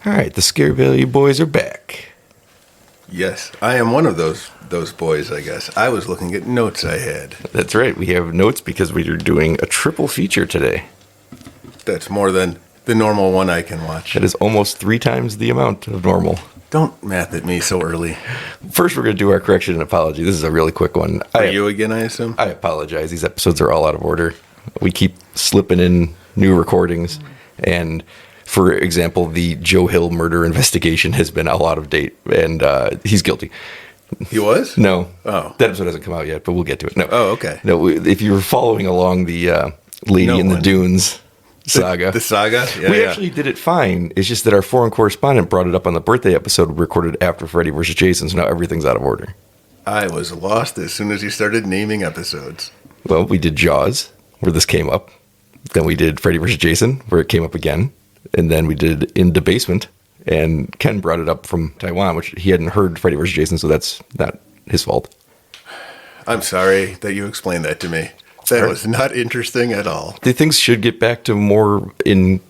All right, the Scary Valley boys are back. Yes, I am one of those boys, I guess. I was looking at notes I had. That's right. We have notes because we are doing a triple feature today. That's more than the normal one I can watch. That is almost 3 times the amount of normal. Don't math at me so early. First, we're going to do our correction and apology. This is a really quick one. Are you again, I assume? I apologize. These episodes are all out of order. We keep slipping in new recordings. And, for example, the Joe Hill murder investigation has been all out of date. And he's guilty. He was? No. Oh. That episode hasn't come out yet, but we'll get to it. No. Oh, okay. No, if you were following along the Lady in the Dunes saga. The saga? Yeah, we actually did it fine. It's just that our foreign correspondent brought it up on the birthday episode we recorded after Freddy vs. Jason, so now everything's out of order. I was lost as soon as you started naming episodes. Well, we did Jaws, where this came up. Then we did Freddy vs. Jason, where it came up again. And then we did In the Basement, and Ken brought it up from Taiwan, which he hadn't heard Freddy vs. Jason, so that's not his fault. I'm sorry that you explained that to me. That was not interesting at all. The things should get back to more in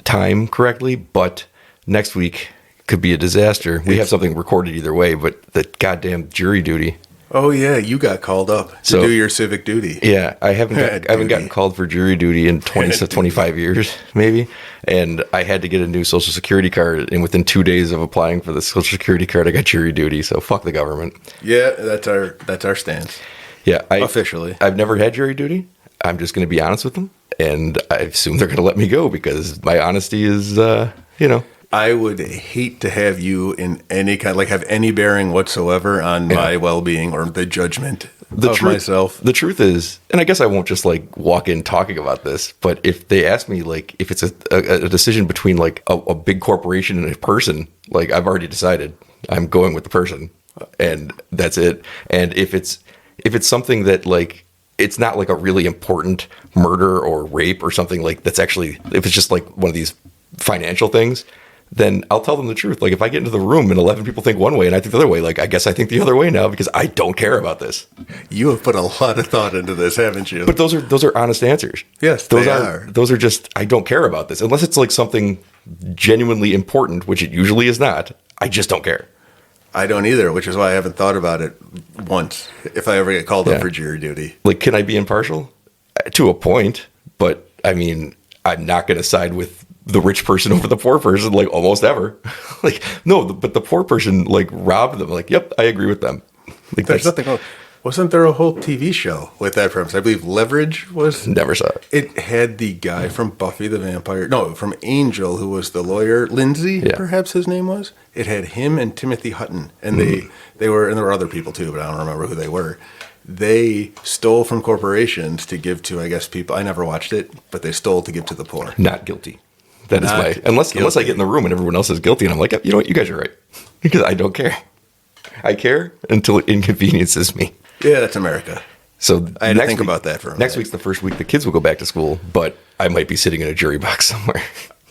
time correctly, but next week could be a disaster. We have something recorded either way, but the goddamn jury duty. Oh, yeah, you got called up to do your civic duty. Yeah, I haven't gotten called for jury duty in 20 to 25 years, maybe. And I had to get a new Social Security card, and within 2 days of applying for the Social Security card, I got jury duty, so fuck the government. Yeah, that's our stance. Yeah, officially. I've never had jury duty. I'm just going to be honest with them, and I assume they're going to let me go because my honesty is, I would hate to have you in any kind, have any bearing whatsoever on my well-being or the judgment of myself. The truth is, and I guess I won't just walk in talking about this, but if they ask me if it's a decision between a big corporation and a person, I've already decided I'm going with the person, and that's it. And if it's something that it's not a really important murder or rape or something that's actually, if it's just one of these financial things, then I'll tell them the truth. If I get into the room and 11 people think one way and I think the other way, I guess I think the other way now because I don't care about this. You have put a lot of thought into this, haven't you? But those are honest answers. Yes, they are. Those are just, I don't care about this. Unless it's something genuinely important, which it usually is not, I just don't care. I don't either, which is why I haven't thought about it once, if I ever get called up for jury duty. Can I be impartial? To a point, but I mean, I'm not going to side with the rich person over the poor person, almost ever. No, but the poor person, robbed them. Yep, I agree with them. There's nothing wrong. Wasn't there a whole TV show with that premise? I believe Leverage was. Never saw it. It had the guy from Buffy the Vampire. No, from Angel, who was the lawyer. Lindsay, perhaps his name was. It had him and Timothy Hutton. And they were, and there were other people too, but I don't remember who they were. They stole from corporations to give to, I guess, people. I never watched it, but they stole to give to the poor. Not guilty. That is my, unless I get in the room and everyone else is guilty and I'm you know what, you guys are right. Because I don't care. I care until it inconveniences me. Yeah, that's America. So I had to think about that for a minute. Next week's the first week the kids will go back to school, but I might be sitting in a jury box somewhere.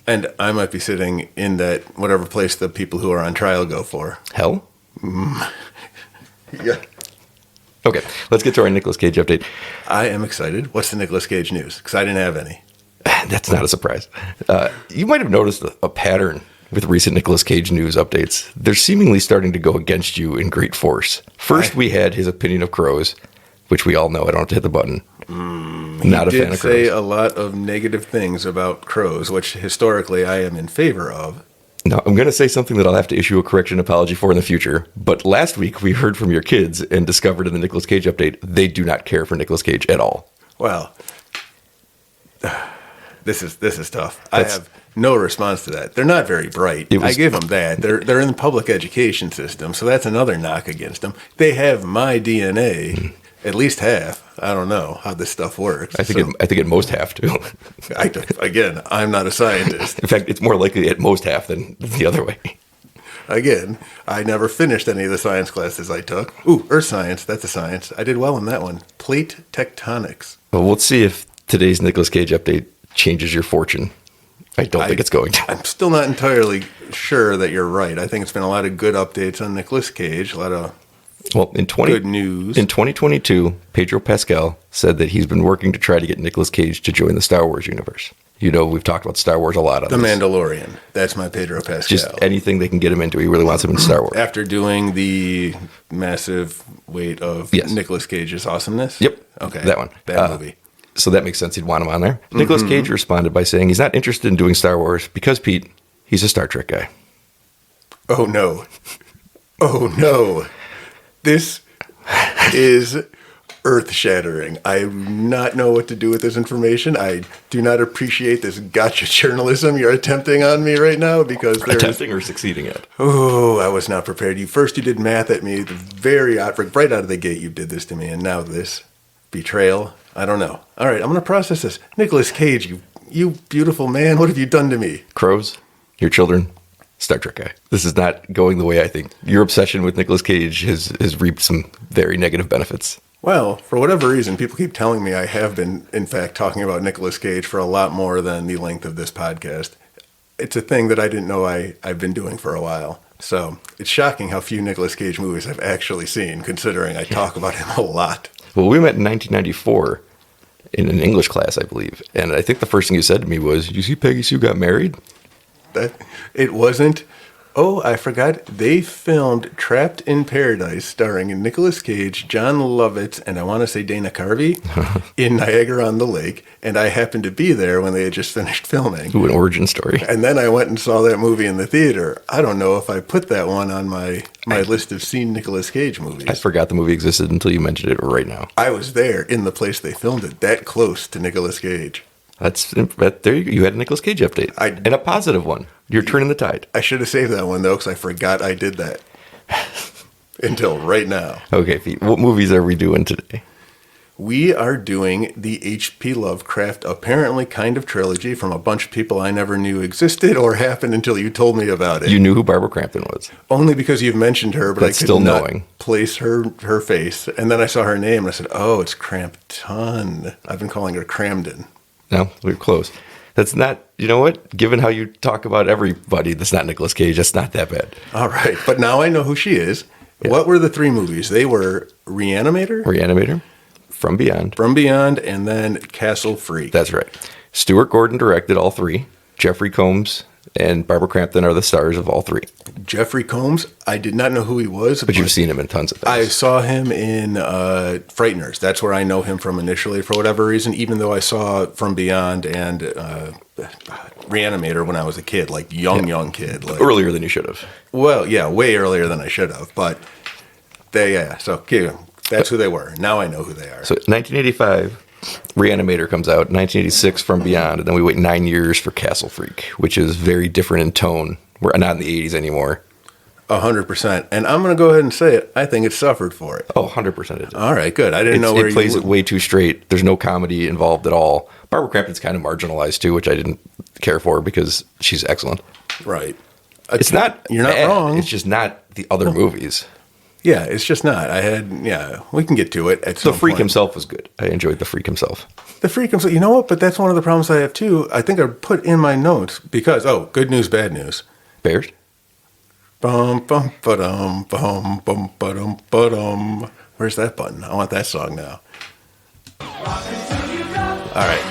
And I might be sitting in that whatever place the people who are on trial go for. Hell? Yeah. Okay, let's get to our Nicolas Cage update. I am excited. What's the Nicolas Cage news? Because I didn't have any. That's not a surprise. You might have noticed a pattern with recent Nicolas Cage news updates. They're seemingly starting to go against you in great force. First, we had his opinion of crows, which we all know. I don't have to hit the button. Not a fan of crows. He did say a lot of negative things about crows, which historically I am in favor of. Now, I'm going to say something that I'll have to issue a correction apology for in the future. But last week, we heard from your kids and discovered in the Nicolas Cage update, they do not care for Nicolas Cage at all. Well, this is tough. I have no response to that. They're not very bright. I give them that. They're in the public education system, so that's another knock against them. They have my DNA, at least half. I don't know how this stuff works. I think at most half too. Again, I'm not a scientist. In fact, it's more likely at most half than the other way. Again, I never finished any of the science classes I took. Ooh, earth science, that's a science. I did well in that one. Plate tectonics. Well, let's see if today's Nicolas Cage update changes your fortune. I don't think it's going to. I'm still not entirely sure that you're right. I think it's been a lot of good updates on Nicolas Cage, a lot of good news. In 2022, Pedro Pascal said that he's been working to try to get Nicolas Cage to join the Star Wars universe. You know, we've talked about Star Wars a lot on The this. Mandalorian. That's my Pedro Pascal. Just anything they can get him into. He really wants him in Star Wars. After doing the massive weight of Nicolas Cage's awesomeness? Yep. Okay. That one. That movie. So that makes sense. He'd want him on there. Nicolas Cage responded by saying he's not interested in doing Star Wars because, Pete, he's a Star Trek guy. Oh, no. Oh, no. This is earth-shattering. I do not know what to do with this information. I do not appreciate this gotcha journalism you're attempting on me right now because there's... Attempting or succeeding at? Oh, I was not prepared. You did math at me right out of the gate. You did this to me, and now this betrayal. I don't know. All right, I'm going to process this. Nicolas Cage, you beautiful man, what have you done to me? Crows, your children, Star Trek guy. This is not going the way I think. Your obsession with Nicolas Cage has reaped some very negative benefits. Well, for whatever reason, people keep telling me I have been, in fact, talking about Nicolas Cage for a lot more than the length of this podcast. It's a thing that I didn't know I've been doing for a while. So it's shocking how few Nicolas Cage movies I've actually seen, considering I talk about him a lot. Well, we met in 1994 in an English class, I believe. And I think the first thing you said to me was, you see Peggy Sue got married? It wasn't... Oh, I forgot. They filmed Trapped in Paradise starring Nicolas Cage, John Lovitz, and I want to say Dana Carvey in Niagara-on-the-Lake. And I happened to be there when they had just finished filming. Ooh, an origin story. And then I went and saw that movie in the theater. I don't know if I put that one on my list of seen Nicolas Cage movies. I forgot the movie existed until you mentioned it right now. I was there in the place they filmed it, that close to Nicolas Cage. There you had a Nicolas Cage update. And a positive one. You're turning the tide. I should have saved that one, though, because I forgot I did that. Until right now. Okay, Pete, what movies are we doing today? We are doing the H.P. Lovecraft, apparently kind of trilogy from a bunch of people I never knew existed or happened until you told me about it. You knew who Barbara Crampton was. Only because you've mentioned her, but That's I could still not knowing. place her face. And then I saw her name and I said, oh, it's Crampton. I've been calling her Cramden. No, we're close. That's not, you know what? Given how you talk about everybody that's not Nicolas Cage, that's not that bad. All right. But now I know who she is. Yeah. What were the three movies? They were Reanimator, From Beyond, and then Castle Freak. That's right. Stuart Gordon directed all three. Jeffrey Combs and Barbara Crampton are the stars of all three. Jeffrey Combs, I did not know who he was. But you've seen him in tons of things. I saw him in Frighteners. That's where I know him from initially for whatever reason, even though I saw From Beyond and Reanimator when I was a kid, like young kid. Like, earlier than you should have. Well, yeah, way earlier than I should have. But that's who they were. Now I know who they are. So 1985, Reanimator comes out. 1986, From Beyond. And then we wait 9 years for Castle Freak, which is very different in tone. We're not in the 80s anymore. 100%. And I'm going to go ahead and say it. I think it suffered for it. Oh, 100% it did. All right, good. I didn't know where it plays it way too straight. There's no comedy involved at all. Barbara Crampton's kind of marginalized too, which I didn't care for because she's excellent. Right. It's not. You're not bad. wrong. It's just not the other movies. Yeah, it's just not. We can get to it at some point. The Freak himself was good. I enjoyed The Freak himself. The Freak himself. You know what? But that's one of the problems I have too. I think I put in my notes because, good news, bad news. Bears? Bum, bum, ba-dum, bum, bum, ba-dum, ba-dum. Where's that button? I want that song now. All right.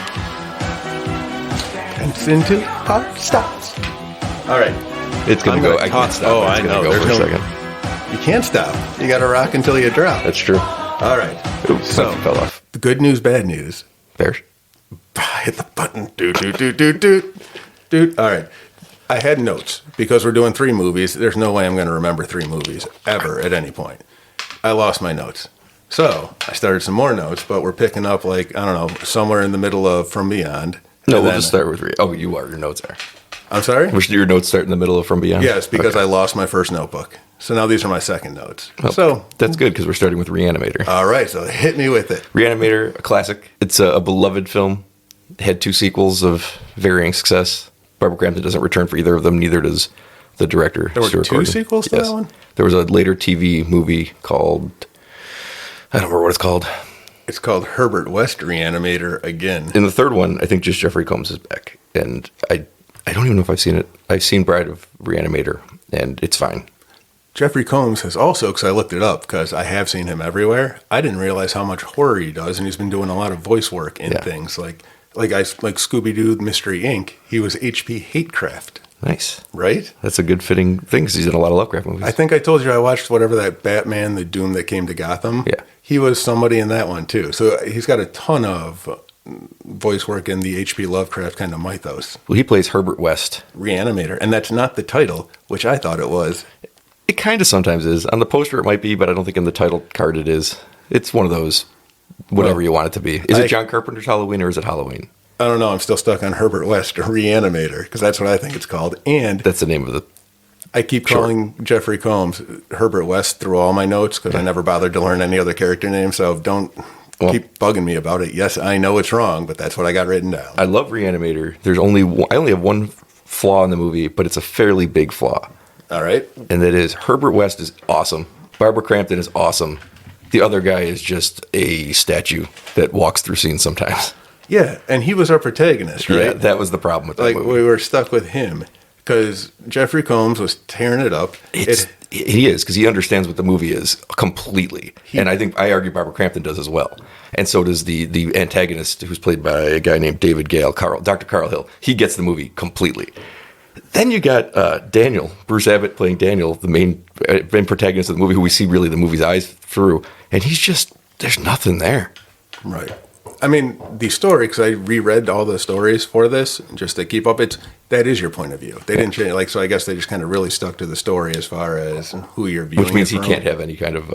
Dance into pop stops. All right. It's going to go. I can't stop. Oh, I know. Go for a second. You can't stop. You got to rock until you drop. That's true. All right. Oops, something fell off. The good news, bad news. Bears? Hit the button. Dude. All right. I had notes because we're doing three movies. There's no way I'm going to remember three movies ever at any point. I lost my notes. So I started some more notes, but we're picking up somewhere in the middle of From Beyond. No, we'll just start with three. Oh, you are. Your notes are. I'm sorry? Your notes start in the middle of From Beyond? Yes, because I lost my first notebook. So now these are my second notes. Oh, so that's good because we're starting with Reanimator. All right, so hit me with it. Reanimator, a classic. It's a beloved film. It had 2 sequels of varying success. Barbara Crampton doesn't return for either of them. Neither does the director. There were Stuart 2 Gordon. sequels to that one? There was a later TV movie called, I don't remember what it's called. It's called Herbert West Reanimator again. In the third one, I think just Jeffrey Combs is back. And I don't even know if I've seen it. I've seen Bride of Reanimator, and it's fine. Jeffrey Combs has also, because I looked it up, because I have seen him everywhere, I didn't realize how much horror he does, and he's been doing a lot of voice work in things like like Scooby-Doo Mystery Inc., he was H.P. Hatecraft. Nice. Right? That's a good fitting thing because he's in a lot of Lovecraft movies. I think I told you I watched whatever that Batman, the Doom that came to Gotham. Yeah. He was somebody in that one too. So he's got a ton of voice work in the H.P. Lovecraft kind of mythos. Well, he plays Herbert West. Reanimator. And that's not the title, which I thought it was. It kind of sometimes is. On the poster it might be, but I don't think in the title card it is. It's one of those, whatever you want it to be. Is it John Carpenter's Halloween or is it Halloween? I don't know. I'm still stuck on Herbert West, Reanimator, because that's what I think it's called. And that's the name of the... I keep calling Jeffrey Combs Herbert West through all my notes because I never bothered to learn any other character name, so don't keep bugging me about it. Yes, I know it's wrong, but that's what I got written down. I love Reanimator. I only have one flaw in the movie, but it's a fairly big flaw. All right. And that is Herbert West is awesome. Barbara Crampton is awesome. The other guy is just a statue that walks through scenes sometimes. Yeah, and he was our protagonist, right? Yeah, that was the problem with that movie. We were stuck with him because Jeffrey Combs was tearing it up. He is, because he understands what the movie is completely. And I argue Barbara Crampton does as well. And so does the antagonist, who's played by a guy named David Gale, Dr. Carl Hill. He gets the movie completely. Then you got Daniel, Bruce Abbott playing Daniel, the main protagonist of the movie, who we see really the movie's eyes through. And he's just, there's nothing there. Right. I mean, the story, because I reread all the stories for this, just to keep up, that is your point of view. They didn't change, so I guess they just kind of really stuck to the story as far as who you're viewing. Which means he can't have any kind of...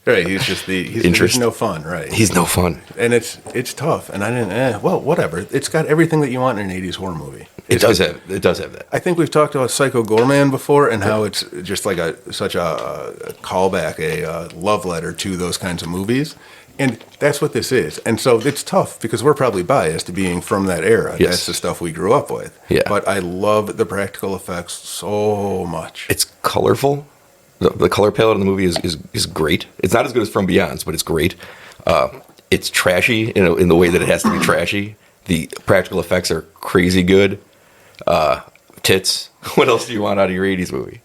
right, he's no fun, right? He's no fun. And it's tough, and I didn't, whatever. It's got everything that you want in an 80s horror movie. It does have that. I think we've talked about Psycho Goreman before and how it's just like such a callback, a love letter to those kinds of movies. And that's what this is. And so it's tough because we're probably biased to being from that era. Yes. That's the stuff we grew up with. Yeah. But I love the practical effects so much. It's colorful. The color palette in the movie is great. It's not as good as From Beyond's, but it's great. It's trashy in the way that it has to be trashy. The practical effects are crazy good. Tits. What else do you want out of your 80s movie?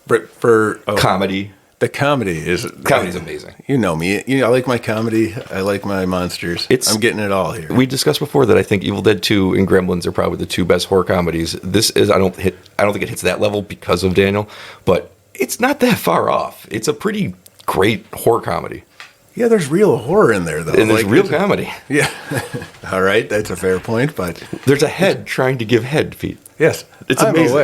For comedy. The comedy's amazing. You know me. I like my comedy. I like my monsters. I'm getting it all here. We discussed before that I think Evil Dead 2 and Gremlins are probably the two best horror comedies. This is I don't think it hits that level because of Daniel, but it's not that far off. It's a pretty great horror comedy. Yeah, there's real horror in there though. And there's real comedy. Yeah. All right, that's a fair point, but there's a head trying to give head, Pete. Yes. It's amazing.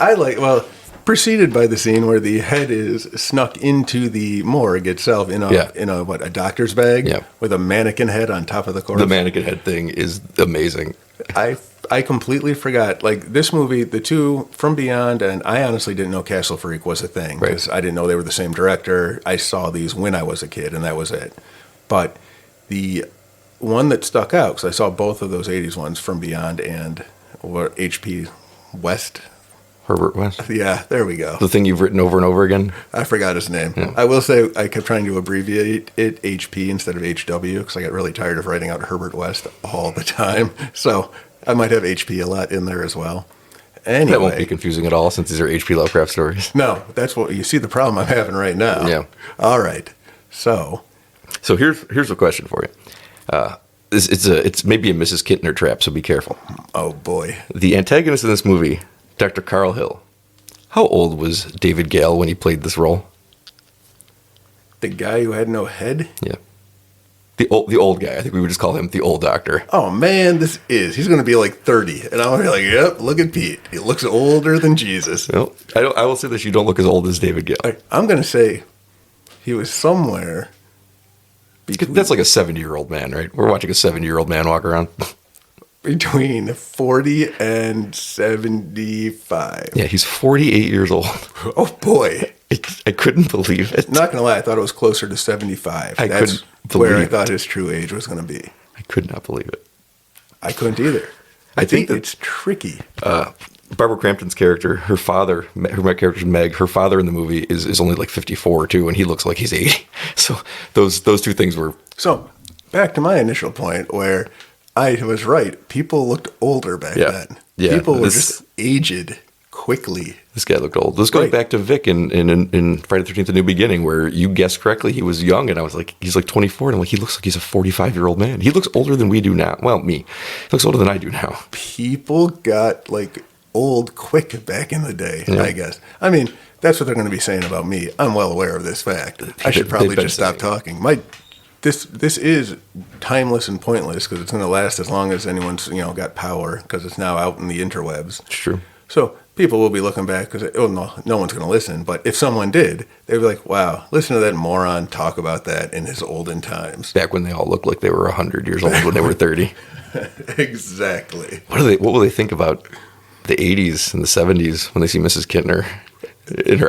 I'm aware. Preceded by the scene where the head is snuck into the morgue itself in a doctor's bag with a mannequin head on top of the corpse. The mannequin head thing is amazing. I completely forgot. Like this movie, the two From Beyond, and I honestly didn't know Castle Freak was a thing because I didn't know they were the same director. I saw these when I was a kid, and that was it. But the one that stuck out, because I saw both of those 80s ones, From Beyond and H.P. West. Herbert West? Yeah, there we go. The thing you've written over and over again? I forgot his name. Yeah. I will say I kept trying to abbreviate it HP instead of HW because I got really tired of writing out Herbert West all the time. So I might have HP a lot in there as well. Anyway. That won't be confusing at all since these are H.P. Lovecraft stories. No, that's what you see the problem I'm having right now. Yeah. All right. So here's a question for you. It's maybe a Mrs. Kittner trap, so be careful. Oh, boy. The antagonist in this movie, Dr. Carl Hill. How old was David Gale when he played this role? The guy who had no head? Yeah. The old guy. I think we would just call him the old doctor. Oh, man, he's going to be like 30. And I'm going to be like, yep, look at Pete. He looks older than Jesus. No, I will say this, you don't look as old as David Gale. I'm going to say he was somewhere between... That's like a 70-year-old man, right? We're watching a 70-year-old man walk around. Between 40 and 75. Yeah, he's 48 years old. Oh, boy. I couldn't believe it. Not going to lie, I thought it was closer to 75. That's where I thought his true age was going to be. I could not believe it. I couldn't either. I think it's tricky. Barbara Crampton's character, her father, her character's Meg, her father in the movie is only like 54 too, and he looks like he's 80. So those two things were... So, back to my initial point where... I was right. People looked older back then. Yeah. People were just aged quickly. This guy looked old. This goes back to Vic in Friday the 13th, A New Beginning, where you guessed correctly he was young, and I was like, he's like 24, and I'm like, he looks like he's a 45-year-old man. He looks older than we do now. Well, me. He looks older than I do now. People got, like, old quick back in the day, I guess. I mean, that's what they're going to be saying about me. I'm well aware of this fact. I should probably just stop talking. This is timeless and pointless because it's going to last as long as anyone's got power because it's now out in the interwebs. It's true. So people will be looking back because no one's going to listen. But if someone did, they'd be like, "Wow, listen to that moron talk about that in his olden times." Back when they all looked like they were 100 years old when they were 30. Exactly. What will they think about the 80s and the 70s when they see Mrs. Kintner?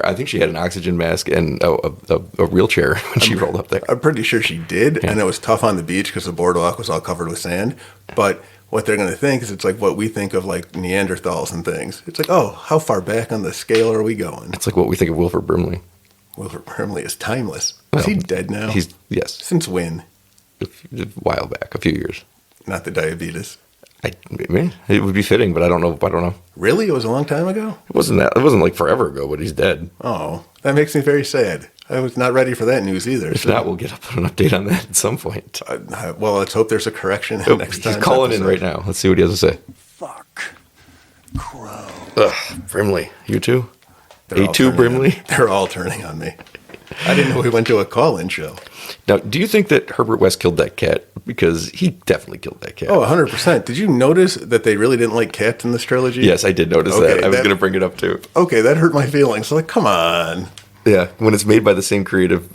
I think she had an oxygen mask and a wheelchair when she rolled up there. I'm pretty sure she did, and it was tough on the beach because the boardwalk was all covered with sand. But what they're going to think is it's like what we think of like Neanderthals and things. It's like, oh, how far back on the scale are we going? It's like what we think of Wilford Brimley. Wilford Brimley is timeless. Is he dead now? Yes. Since when? A while back, a few years. Not the diabetes. It would be fitting, but I don't know. Really? It was a long time ago? It wasn't like forever ago, but he's dead. Oh, that makes me very sad. I was not ready for that news either. If not, we'll get up an update on that at some point. Well, let's hope there's a correction next time. He's calling in right now. Let's see what he has to say. Fuck. Crow. Ugh, Brimley. You too? They're A2 Brimley? They're all turning on me. I didn't know we went to a call-in show. Now, do you think that Herbert West killed that cat? Because he definitely killed that cat. Oh, 100%. Did you notice that they really didn't like cats in this trilogy? Yes, I did notice that. I was going to bring it up too. Okay, that hurt my feelings. Like, come on. Yeah, when it's made by the same creative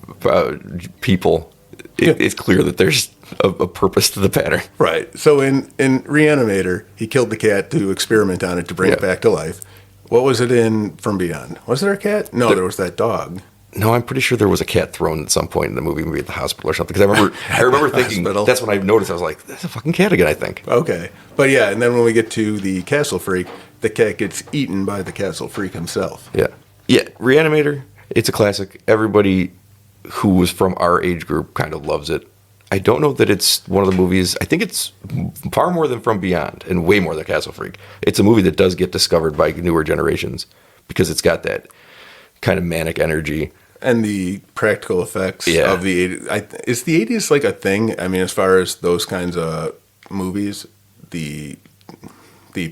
people, it's clear that there's a purpose to the pattern. Right. So in Reanimator, he killed the cat to experiment on it to bring it back to life. What was it in From Beyond? Was there a cat? No, there was that dog. No, I'm pretty sure there was a cat thrown at some point in the movie, maybe at the hospital or something. Because I remember thinking, that's when I noticed. I was like, "That's a fucking cat again." I think. Okay, but yeah, and then when we get to the Castle Freak, the cat gets eaten by the Castle Freak himself. Yeah. Reanimator. It's a classic. Everybody who was from our age group kind of loves it. I don't know that it's one of the movies. I think it's far more than From Beyond and way more than Castle Freak. It's a movie that does get discovered by newer generations because it's got that kind of manic energy. And the practical effects of the 80s. Is the 80s like a thing? I mean, as far as those kinds of movies, the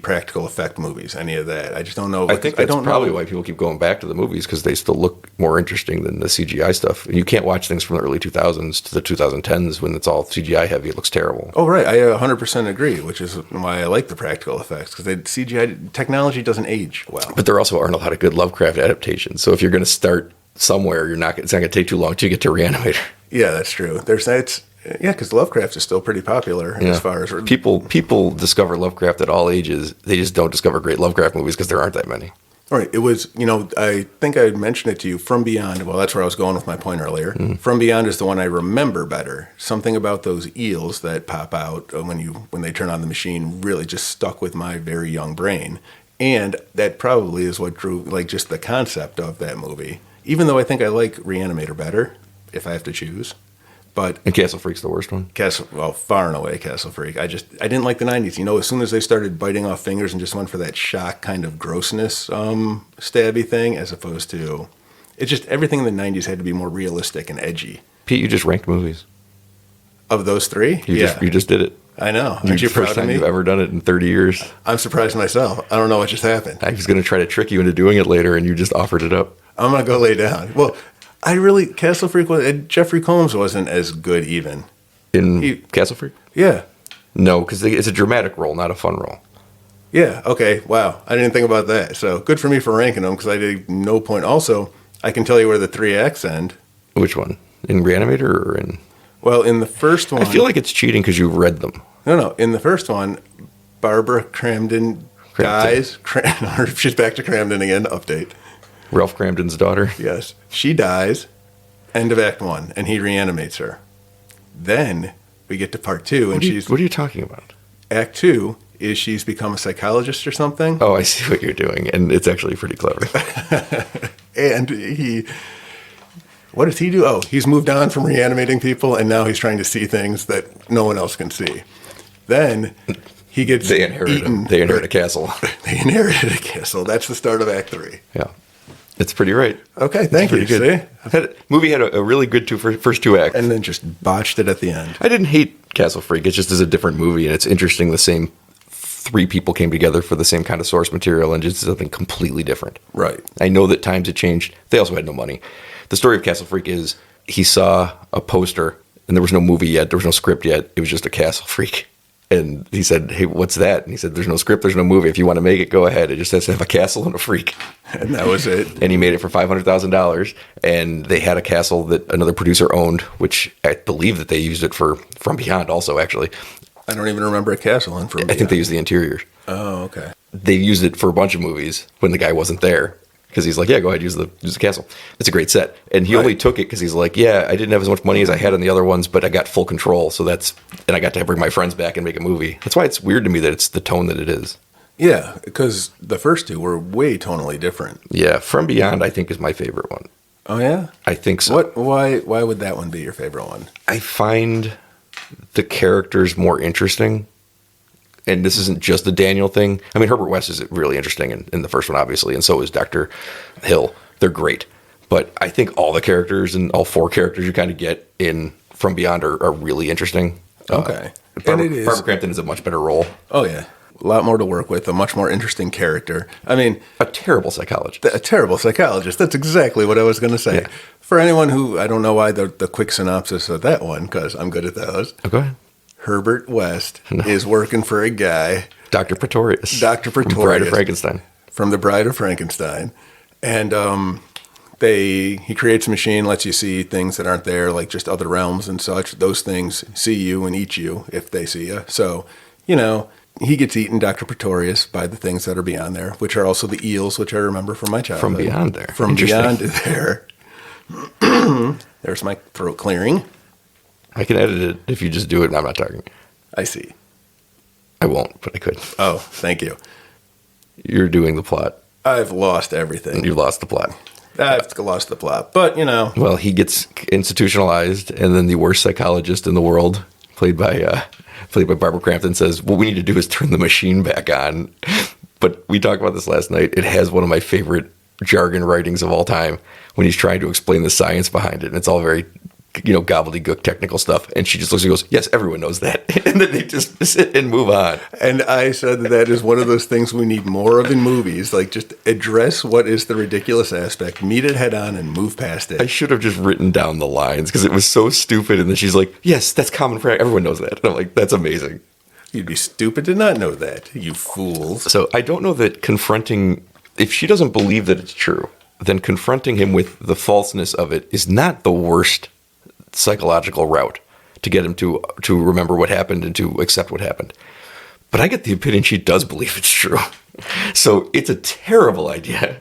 practical effect movies, any of that. I just don't know. I think that's probably why people keep going back to the movies because they still look more interesting than the CGI stuff. You can't watch things from the early 2000s to the 2010s when it's all CGI heavy. It looks terrible. Oh, right. I 100% agree, which is why I like the practical effects because CGI technology doesn't age well. But there also aren't a lot of good Lovecraft adaptations. So if you're going to start somewhere, it's not going to take too long to get to Reanimator. Yeah, that's true. Because Lovecraft is still pretty popular as far as people discover Lovecraft at all ages. They just don't discover great Lovecraft movies because there aren't that many. All right. It was, I think I mentioned it to you, From Beyond. Well, that's where I was going with my point earlier. Mm-hmm. From Beyond is the one I remember better. Something about those eels that pop out when they turn on the machine really just stuck with my very young brain. And that probably is what drew, just the concept of that movie. Even though I think I like Reanimator better, if I have to choose. And Castle Freak's the worst one? Far and away Castle Freak. I didn't like the 90s. As soon as they started biting off fingers and just went for that shock kind of grossness stabby thing, as opposed to... It's just everything in the 90s had to be more realistic and edgy. Pete, you just ranked movies. Of those three? You just did it. I know. Aren't you proud of me? First time you've ever done it in 30 years. I'm surprised myself. I don't know what just happened. I was going to try to trick you into doing it later, and you just offered it up. I'm going to go lay down. Well... Castle Freak, Jeffrey Combs wasn't as good even. Castle Freak? Yeah. No, because it's a dramatic role, not a fun role. Yeah, okay, wow. I didn't think about that. So good for me for ranking them because I did no point. Also, I can tell you where the 3 acts end. Which one? In Reanimator or in... Well, in the first one... I feel like it's cheating because you've read them. No. In the first one, Barbara Crampton dies. She's back to Crampton again, update. Ralph Cramden's daughter. Yes. She dies. End of Act 1. And he reanimates her. Then we get to Part 2. What are you talking about? Act 2 is she's become a psychologist or something. Oh, I see what you're doing. And it's actually pretty clever. And what does he do? Oh, he's moved on from reanimating people. And now he's trying to see things that no one else can see. Then he gets They inherit a castle. They inherited a castle. That's the start of Act 3. Yeah. It's pretty right. Okay, thank you. Good. Movie had a really good first two acts. And then just botched it at the end. I didn't hate Castle Freak. It just is a different movie, and it's interesting the same three people came together for the same kind of source material and just something completely different. Right. I know that times had changed. They also had no money. The story of Castle Freak is he saw a poster, and there was no movie yet. There was no script yet. It was just a Castle Freak. And he said, hey, what's that? And he said, there's no script, there's no movie. If you want to make it, go ahead. It just has to have a castle and a freak. And that was it. And he made it for $500,000. And they had a castle that another producer owned, which I believe that they used it for From Beyond also, actually. I don't even remember a castle in From Beyond. I think they used the interiors. Oh, okay. They used it for a bunch of movies when the guy wasn't there. Because he's like, yeah, go ahead, use the castle. It's a great set. And he only took it because he's like, yeah, I didn't have as much money as I had on the other ones, but I got full control. And I got to bring my friends back and make a movie. That's why it's weird to me that it's the tone that it is. Yeah, because the first two were way tonally different. Yeah, From Beyond, I think, is my favorite one. Oh, yeah? I think so. Why would that one be your favorite one? I find the characters more interesting. And this isn't just the Daniel thing. I mean, Herbert West is really interesting in the first one, obviously, and so is Dr. Hill. They're great. But I think all the characters and all four characters you kind of get in From Beyond are really interesting. Okay. Barbara Crampton is a much better role. Oh, yeah. A lot more to work with, a much more interesting character. I mean... A terrible psychologist. A terrible psychologist. That's exactly what I was going to say. Yeah. For anyone who... I don't know why the quick synopsis of that one, because I'm good at those. Oh, go ahead. Herbert West is working for a guy... Dr. Pretorius. Dr. Pretorius. From Bride of Frankenstein. From The Bride of Frankenstein. And he creates a machine, lets you see things that aren't there, like just other realms and such. Those things see you and eat you if they see you. So, he gets eaten, Dr. Pretorius, by the things that are beyond there, which are also the eels, which I remember from my childhood. From beyond there. From beyond there. There's my throat clearing. I can edit it if you just do it and I'm not talking. I see. I won't, but I could. Oh, thank you. You're doing the plot. I've lost everything. You lost the plot. I've lost the plot, but Well, he gets institutionalized, and then the worst psychologist in the world, played by Barbara Crampton, says, what we need to do is turn the machine back on. But we talked about this last night. It has one of my favorite jargon writings of all time when he's trying to explain the science behind it. And it's all very... gobbledygook technical stuff. And she just looks and goes, yes, everyone knows that. And then they just sit and move on. And I said that is one of those things we need more of in movies. Like, just address what is the ridiculous aspect, meet it head on, and move past it. I should have just written down the lines because it was so stupid. And then she's like, yes, that's common for everyone knows that. And I'm like, that's amazing. You'd be stupid to not know that, you fools. So I don't know that confronting, if she doesn't believe that it's true, then confronting him with the falseness of it is not the worst psychological route to get him to remember what happened and to accept what happened. But I get the opinion she does believe it's true. So it's a terrible idea.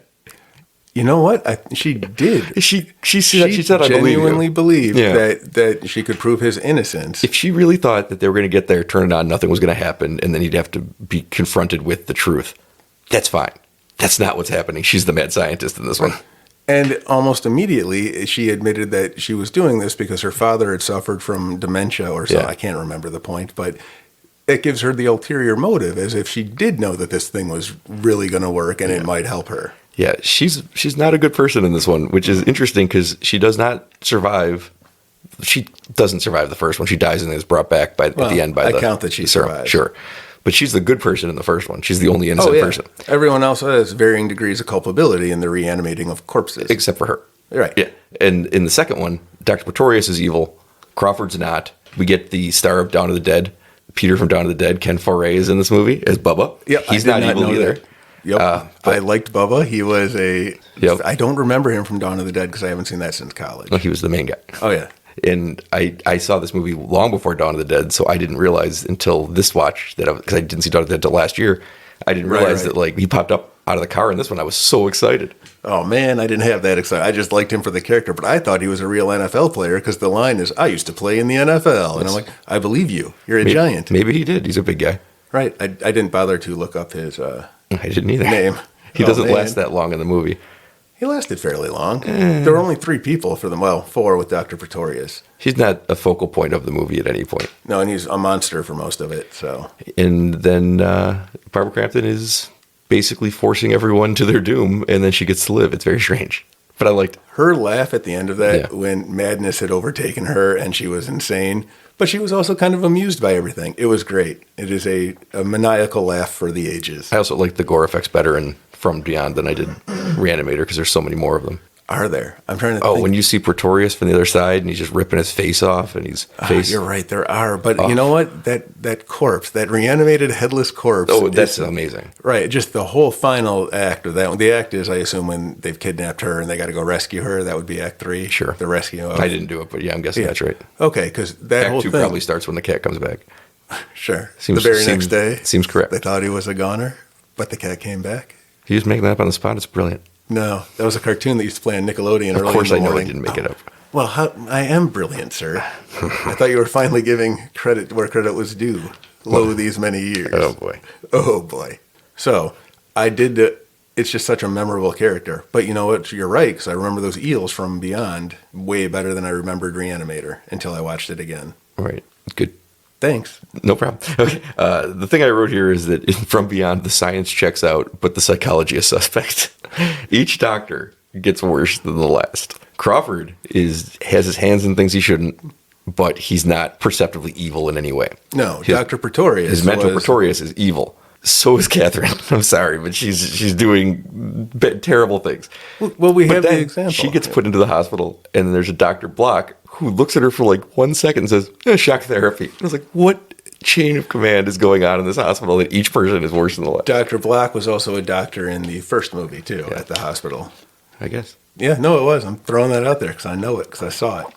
You know what? She did. She said, I genuinely believed that she could prove his innocence. If she really thought that they were going to get there, turn it on, nothing was going to happen, and then he'd have to be confronted with the truth, that's fine. That's not what's happening. She's the mad scientist in this one. And almost immediately, she admitted that she was doing this because her father had suffered from dementia or something. I can't remember the point, but it gives her the ulterior motive, as if she did know that this thing was really going to work and it might help her. Yeah, she's not a good person in this one, which is interesting because she does not survive. She doesn't survive the first one. She dies and is brought back at the end by I count that she survives. Sure. But she's the good person in the first one. She's the only innocent person. Everyone else has varying degrees of culpability in the reanimating of corpses. Except for her. Right. Yeah. And in the second one, Dr. Pretorius is evil. Crawford's not. We get the star of Dawn of the Dead. Peter from Dawn of the Dead, Ken Foray, is in this movie as Bubba. Yep, He's not evil either. Yep. I liked Bubba. He was I don't remember him from Dawn of the Dead because I haven't seen that since college. No, he was the main guy. Oh, yeah. And I saw this movie long before Dawn of the Dead, so I didn't realize until this watch because I didn't see Dawn of the Dead until last year. I didn't realize that he popped up out of the car in this one. I was so excited. Oh man, I didn't have that excitement. I just liked him for the character, but I thought he was a real NFL player because the line is, "I used to play in the NFL," and I'm like, "I believe you. You're a giant." Maybe he did. He's a big guy. Right. I didn't bother to look up his I didn't either. Name. He doesn't last that long in the movie. He lasted fairly long. There were only 3 people for them. Well, 4 with Dr. Pretorius. He's not a focal point of the movie at any point. No, and he's a monster for most of it. So, And then Barbara Crampton is basically forcing everyone to their doom, and then she gets to live. It's very strange. But I liked her laugh at the end of that Yeah. when madness had overtaken her and she was insane, but she was also kind of amused by everything. It was great. It is a maniacal laugh for the ages. I also like the gore effects better in From Beyond than I did Reanimator because there's so many more of them. Are there? I'm trying to Oh, think. when you see Pretorius from the other side and he's just ripping his face off and he's face. You're right, there are. But you know what? That corpse, that reanimated headless corpse. Oh, that's is- amazing. Right, just the whole final act of that one. The act is, I assume, when they've kidnapped her and they got to go rescue her. That would be Act 3. Sure. The rescue of... I didn't do it, but yeah, I'm guessing that's right. Okay, because that whole Act 2 thing... probably starts when the cat comes back. Sure. Seems- the very seems- next day. seems correct. They thought he was a goner, but the cat came back. He was making that up on the spot. It's brilliant. No, that was a cartoon that used to play on Nickelodeon early Of course, in I the know I morning. didn't make it up. Well, I am brilliant, sir. I thought you were finally giving credit where credit was due. Lo, these many years. Oh, boy. Oh, boy. So, I did... it's just such a memorable character. But you know what? You're right, because I remember those eels from Beyond way better than I remembered Reanimator until I watched it again. Right. Good. Thanks. No problem. Okay. The thing I wrote here is that From Beyond, the science checks out, but the psychology is suspect. Each doctor gets worse than the last. Crawford has his hands in things he shouldn't, but he's not perceptively evil in any way. No, Dr. Pretorius. His mentor Pretorius is evil. So is Catherine. I'm sorry, but she's doing terrible things. Well, we But have the then example. She gets put into the hospital, and then there's a Dr. Block who looks at her for like 1 second and says, shock therapy. I was like, what chain of command is going on in this hospital that each person is worse than the last? Dr. Block was also a doctor in the first movie, too, at the hospital. I guess. Yeah, no, it was. I'm throwing that out there because I know it, because I saw it.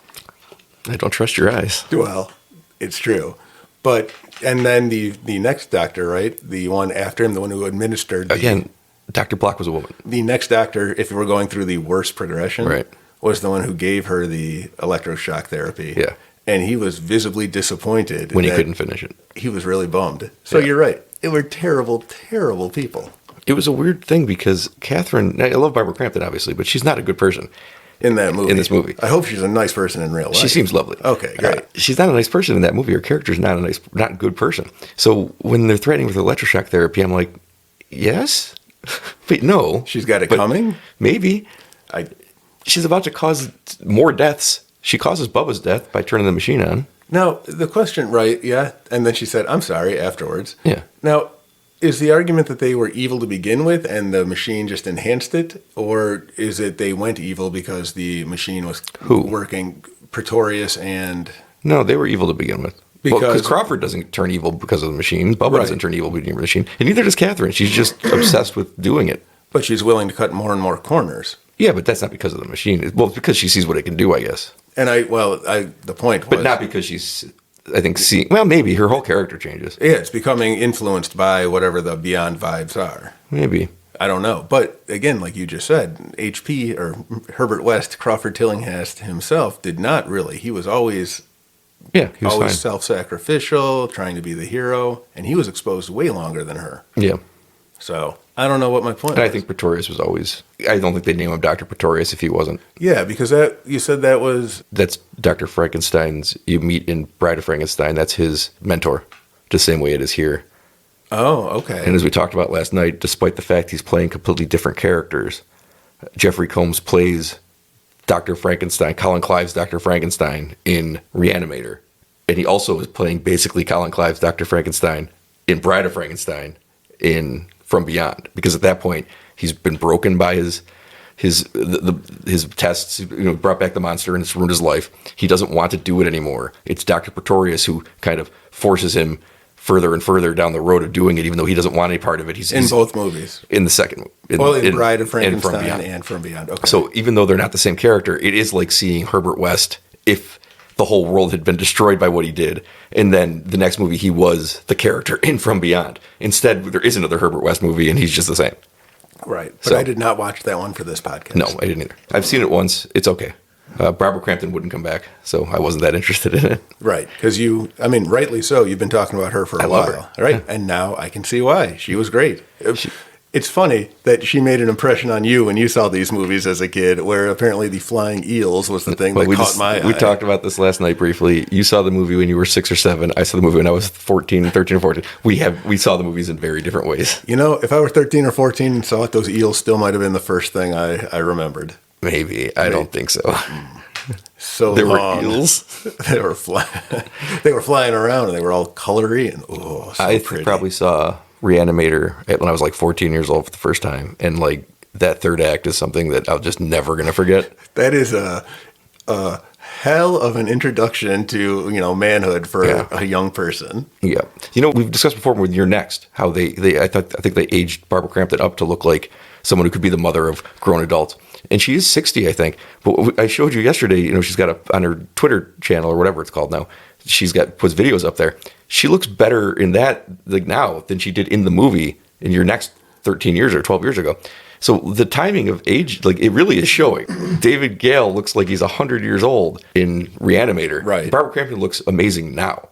I don't trust your eyes. Well, it's true. But, and then the next doctor, right? The one after him, the one who administered. Again, Dr. Block was a woman. The next doctor, if you were going through the worst progression, Right. was the one who gave her the electroshock therapy. Yeah. And he was visibly disappointed. When he that couldn't finish it. He was really bummed. So Yeah. you're right. They were terrible, terrible people. It was a weird thing because Catherine, I love Barbara Crampton, obviously, but she's not a good person. In that movie. In this movie. I hope she's a nice person in real life. She seems lovely. Okay, great. She's not a nice person in that movie. Her character's not not a good person. So when they're threatening with electroshock therapy, I'm like, yes? Wait, no. She's got it But coming? Maybe. I She's about to cause more deaths. She causes Bubba's death by turning the machine on. Now, the question, right, yeah, and then she said, I'm sorry, afterwards. Yeah. Now, is the argument that they were evil to begin with and the machine just enhanced it? Or is it they went evil because the machine was working Pretorius and... No, they were evil to begin with. Because Because- Crawford doesn't turn evil because of the machine. Bubba Right. doesn't turn evil because of the machine. And neither does Catherine. She's just obsessed with doing it. But she's willing to cut more and more corners. Yeah, but that's not because of the machine. Well, it's because she sees what it can do, I guess. And the point was... But not because she's, I think, seeing... Well, maybe. Her whole character changes. Yeah, it's becoming influenced by whatever the Beyond vibes are. Maybe. I don't know. But again, like you just said, HP or Herbert West, Crawford Tillinghast himself did not really. He was always Yeah, he was always fine. self-sacrificial, trying to be the hero, and he was exposed way longer than her. Yeah. So I don't know what my point And I was. think Pretorius was always... I don't think they'd name him Dr. Pretorius if he wasn't. Yeah, because that you said that was... That's Dr. Frankenstein's... You meet in Bride of Frankenstein. That's his mentor. The same way it is here. Oh, okay. And as we talked about last night, despite the fact he's playing completely different characters, Jeffrey Combs plays Dr. Frankenstein, Colin Clive's Dr. Frankenstein in Reanimator. And he also is playing basically Colin Clive's Dr. Frankenstein in Bride of Frankenstein in From Beyond. Because at that point, he's been broken by his tests, brought back the monster and it's ruined his life. He doesn't want to do it anymore. It's Dr. Pretorius who kind of forces him further and further down the road of doing it, even though he doesn't want any part of it. He's in both movies. in the second, In Bride of Frankenstein and From Beyond. Okay. So even though they're not the same character, it is like seeing Herbert West if the whole world had been destroyed by what he did, and then the next movie he was the character in From Beyond. Instead, there is another Herbert West movie, and he's just the same. Right. But So- I did not watch that one for this podcast. No, I didn't either. I've seen it once. It's okay. Barbara Crampton wouldn't come back, so I wasn't that interested in it. Right. Because rightly so, you've been talking about her for a I love while. her. Right. And now I can see why. She was great. It's funny that she made an impression on you when you saw these movies as a kid, where apparently the flying eels was the thing that caught my eye. We talked about this last night briefly. You saw the movie when you were 6 or 7. I saw the movie when I was 13 or 14. We saw the movies in very different ways. You know, if I were 13 or 14 and saw it, those eels still might have been the first thing I remembered. Maybe. I don't think so. So there long. were eels. They were flying around, and they were all colory and I pretty. probably saw Reanimator when I was like 14 years old for the first time, and like that third act is something that I'm just never gonna forget. That is a hell of an introduction to manhood for a young person. Yeah, we've discussed before with You're Next how I think they aged Barbara Crampton up to look like someone who could be the mother of grown adults, and she is 60, I think. But I showed you yesterday. She's got on her Twitter channel or whatever it's called now. She's puts videos up there. She looks better in that now than she did in the movie in Your Next 13 years or 12 years ago. So the timing of age, it really is showing. David Gale looks like he's 100 years old in Reanimator. Right. Barbara Crampton looks amazing now.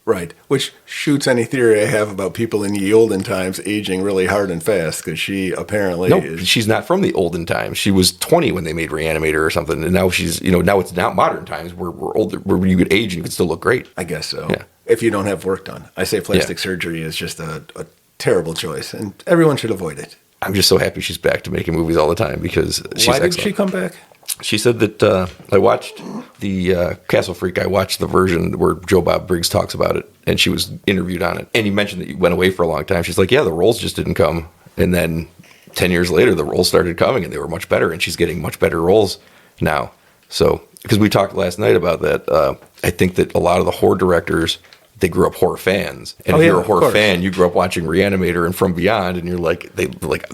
Right. Which shoots any theory I have about people in the olden times aging really hard and fast, because she apparently she's not from the olden times. She was 20 when they made Reanimator or something, and now she's now it's now modern times where we're older, where you could age and you could still look great. I guess so. Yeah. If you don't have work done. I say plastic surgery is just a terrible choice, and everyone should avoid it. I'm just so happy she's back to making movies all the time because she's Why did excellent. she come back? She said that I watched the Castle Freak. I watched the version where Joe Bob Briggs talks about it, and she was interviewed on it. And he mentioned that you went away for a long time. She's like, yeah, the roles just didn't come. And then 10 years later, the roles started coming, and they were much better, and she's getting much better roles now. So, because we talked last night about that, I think that a lot of the horror directors, they grew up horror fans. And if you're a horror fan, you grew up watching Reanimator and From Beyond, and you're like,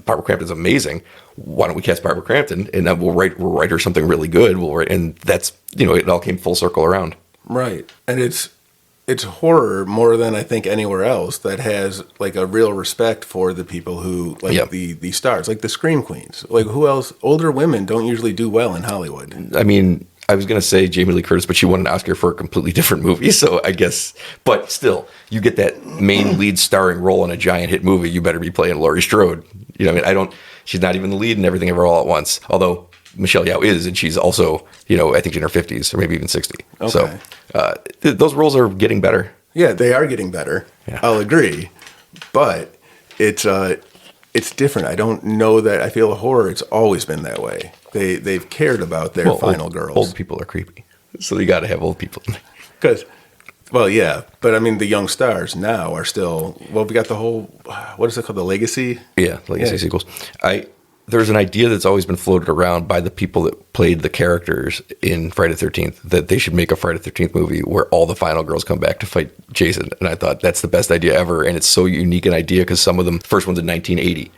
Barbara Crampton's amazing. Why don't we cast Barbara Crampton? And then we'll write her something really good. And that's, it all came full circle around. Right. And it's horror more than I think anywhere else that has like a real respect for the people who the stars, like the Scream Queens. Like, who else? Older women don't usually do well in Hollywood. I mean, I was going to say Jamie Lee Curtis, but she won an Oscar for a completely different movie. So I guess, but still, you get that main lead starring role in a giant hit movie, you better be playing Laurie Strode. She's not even the lead in Everything Ever All at Once. Although Michelle Yeoh is, and she's also, I think in her 50s or maybe even 60. Okay. So those roles are getting better. Yeah, they are getting better. Yeah. I'll agree. But it's different. I don't know that I feel horror. It's always been that way. They've cared about their final girls. Old people are creepy, so you got to have old people. Because, yeah, but I mean the young stars now are still. Well, we got the whole. What is it called? The Legacy. Yeah, Legacy sequels. There's an idea that's always been floated around by the people that played the characters in Friday the 13th that they should make a Friday the 13th movie where all the final girls come back to fight Jason. And I thought that's the best idea ever, and it's so unique an idea because some of them, first one's in 1980,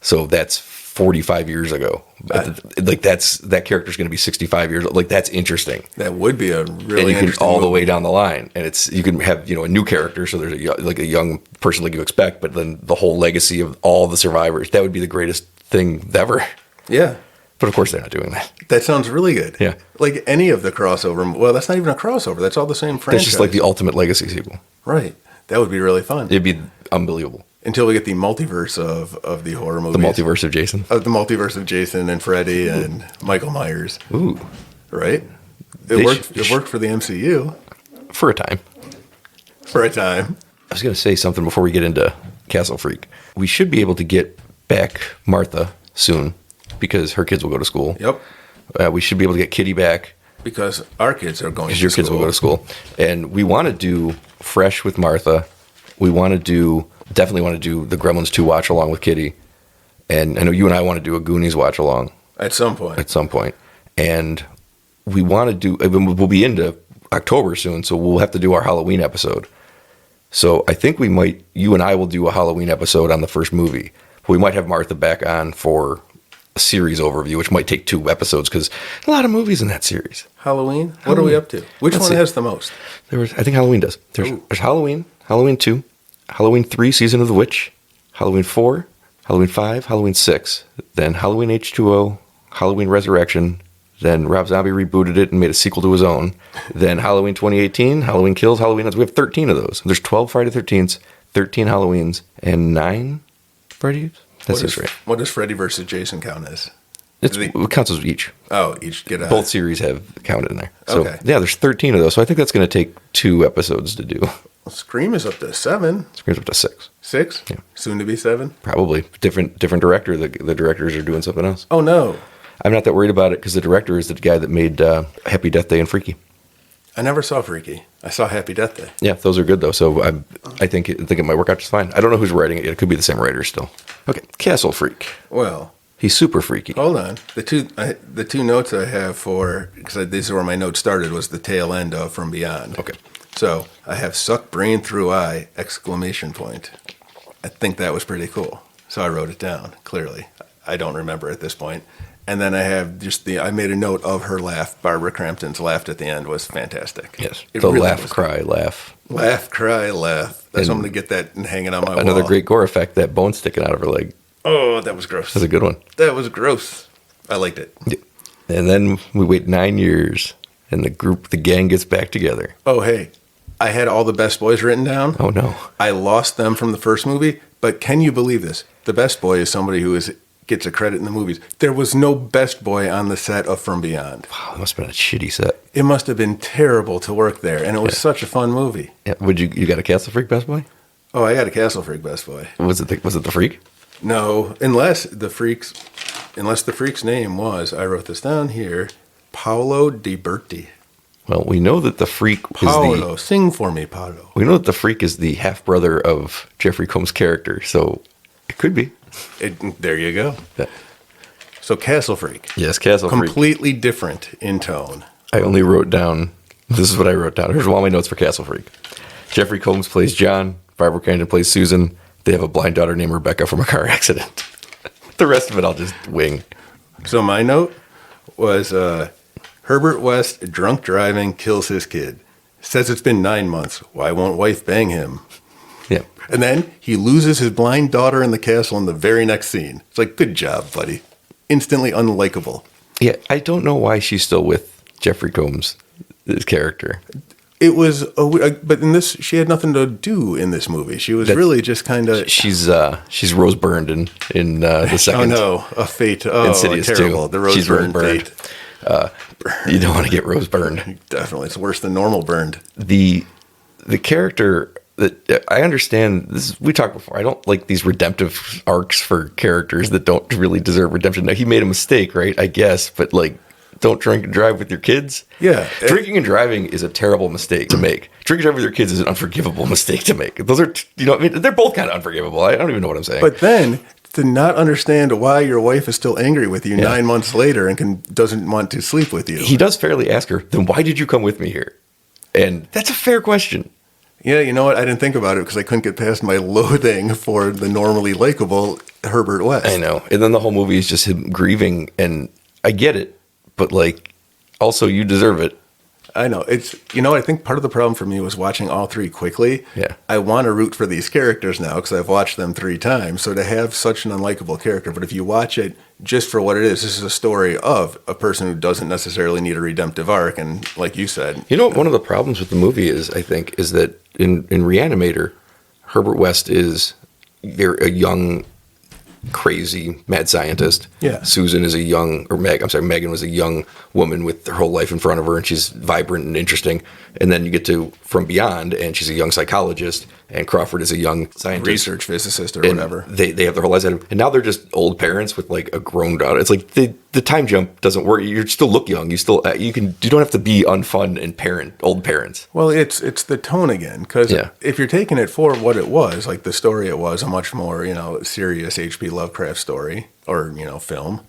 so that's 45 years ago. That character's going to be 65 years old. Like, that's interesting. That would be a really and you interesting can all movie. the way down the line, and you can have a new character, so there's a young person like you expect, but then the whole legacy of all the survivors. That would be the greatest thing ever. Yeah. But of course they're not doing that. That sounds really good. Yeah. Like any of the crossover. Well, that's not even a crossover. That's all the same franchise. That's just like the ultimate legacy sequel. Right. That would be really fun. It'd be unbelievable. Until we get the multiverse of the horror movies. The multiverse of Jason. The multiverse of Jason and Freddy and Michael Myers. Ooh. Right? It worked for the MCU. For a time. For a time. I was going to say something before we get into Castle Freak. We should be able to get back Martha soon because her kids will go to school. Yep. We should be able to get Kitty back. Because our kids are going to school. Your kids will go to school. And we want to do Fresh with Martha. We definitely want to do the Gremlins 2 watch along with Kitty. And I know you and I want to do a Goonies watch along. At some point. And we want to do, we'll be into October soon, so we'll have to do our Halloween episode. So I think you and I will do a Halloween episode on the first movie. We might have Martha back on for a series overview, which might take 2 episodes because a lot of movies in that series. Halloween? What are we up to? Which one has the most? I think Halloween does. There's Halloween, Halloween 2, Halloween 3, Season of the Witch, Halloween 4, Halloween 5, Halloween 6, then Halloween H2O, Halloween Resurrection, then Rob Zombie rebooted it and made a sequel to his own, then Halloween 2018, Halloween Kills, Halloween Ends. We have 13 of those. There's 12 Friday the 13th, 13 Halloweens, and 9 Fridays? That seems right. What does Freddy versus Jason count as? It counts as each. Oh, each get a... Both series have counted in there. So, Okay. yeah, there's 13 of those. So I think that's going to take 2 episodes to do. Scream is up to 7. Scream's up to 6. 6? Yeah. Soon to be 7? Probably. Different director. The directors are doing something else. Oh, no. I'm not that worried about it because the director is the guy that made Happy Death Day and Freaky. I never saw Freaky. I saw Happy Death Day. Yeah, those are good, though. So I think it might work out just fine. I don't know who's writing it yet. It could be the same writer still. Okay, Castle Freak. Well... He's super freaky. Hold on. The two notes I have for, because these are where my notes started, was the tail end of From Beyond. Okay. So I have suck brain through eye, exclamation point. I think that was pretty cool. So I wrote it down, clearly. I don't remember at this point. And then I have I made a note of her laugh. Barbara Crampton's laugh at the end was fantastic. Yes. It The really laugh, was. cry, laugh. Laugh, cry, laugh. That's And I'm going to get that and hanging on my wall. Another great gore effect, that bone sticking out of her leg. Oh, that was gross. That's a good one. That was gross. I liked it. Yeah. And then we wait 9 years, and the gang gets back together. Oh, hey. I had all the best boys written down. Oh, no. I lost them from the first movie, but can you believe this? The best boy is somebody who gets a credit in the movies. There was no best boy on the set of From Beyond. Wow, that must have been a shitty set. It must have been terrible to work there, and it was such a fun movie. Yeah. You got a Castle Freak best boy? Oh, I got a Castle Freak best boy. Was it the Freak? No, unless the freak's name was, I wrote this down here, Paolo Di Berti. Well, we know that the Freak Paolo, sing for me, Paolo. We know that the Freak is the half brother of Jeffrey Combs' character, so it could be. There you go. Yeah. So Castle Freak. Yes, Castle Freak. Completely different in tone. I only wrote down. This is what I wrote down. Here's all my notes for Castle Freak. Jeffrey Combs plays John. Barbara Crampton plays Susan. They have a blind daughter named Rebecca from a car accident. The rest of it I'll just wing. So my note was Herbert West drunk driving kills his kid. Says it's been 9 months. Why won't wife bang him? Yeah. And then he loses his blind daughter in the castle in the very next scene. It's like, good job, buddy. Instantly unlikable. Yeah, I don't know why she's still with Jeffrey Combs, his character. It was, but in this, she had nothing to do in this movie. She was really just kind of. She's Rose Burned in the second. Oh no, a fate. Oh, Insidious terrible. 2. The Rose She's Burned burned. fate. You don't want to get Rose Burned. Definitely, it's worse than normal burned. The character that I understand. We talked before. I don't like these redemptive arcs for characters that don't really deserve redemption. Now he made a mistake, right? I guess, but like. Don't drink and drive with your kids. Yeah. Drinking and driving is a terrible mistake to make. Drinking and driving with your kids is an unforgivable mistake to make. Those are, they're both kind of unforgivable. I don't even know what I'm saying. But then to not understand why your wife is still angry with you 9 months later and doesn't want to sleep with you. He does fairly ask her, then why did you come with me here? And that's a fair question. Yeah, you know what? I didn't think about it because I couldn't get past my loathing for the normally likable Herbert West. I know. And then the whole movie is just him grieving, and I get it. But, like, also you deserve it. I know. It's, I think part of the problem for me was watching all three quickly. Yeah. I want to root for these characters now because I've watched them 3 times. So to have such an unlikable character, but if you watch it just for what it is, this is a story of a person who doesn't necessarily need a redemptive arc. And like you said. One of the problems with the movie is, I think, is that in Reanimator, Herbert West is a young, crazy mad scientist. Yeah. Susan is Megan was a young woman with her whole life in front of her, and she's vibrant and interesting. And then you get to From Beyond, and she's a young psychologist, and Crawford is a young scientist. Research physicist or and whatever. They have their whole lives at him. And now they're just old parents with like a grown daughter. It's like the time jump doesn't work. You still look young. You don't have to be unfun and old parents. Well, it's the tone again, because if you're taking it for what it was, like the story it was, a much more, serious H.P. Lovecraft story or, film,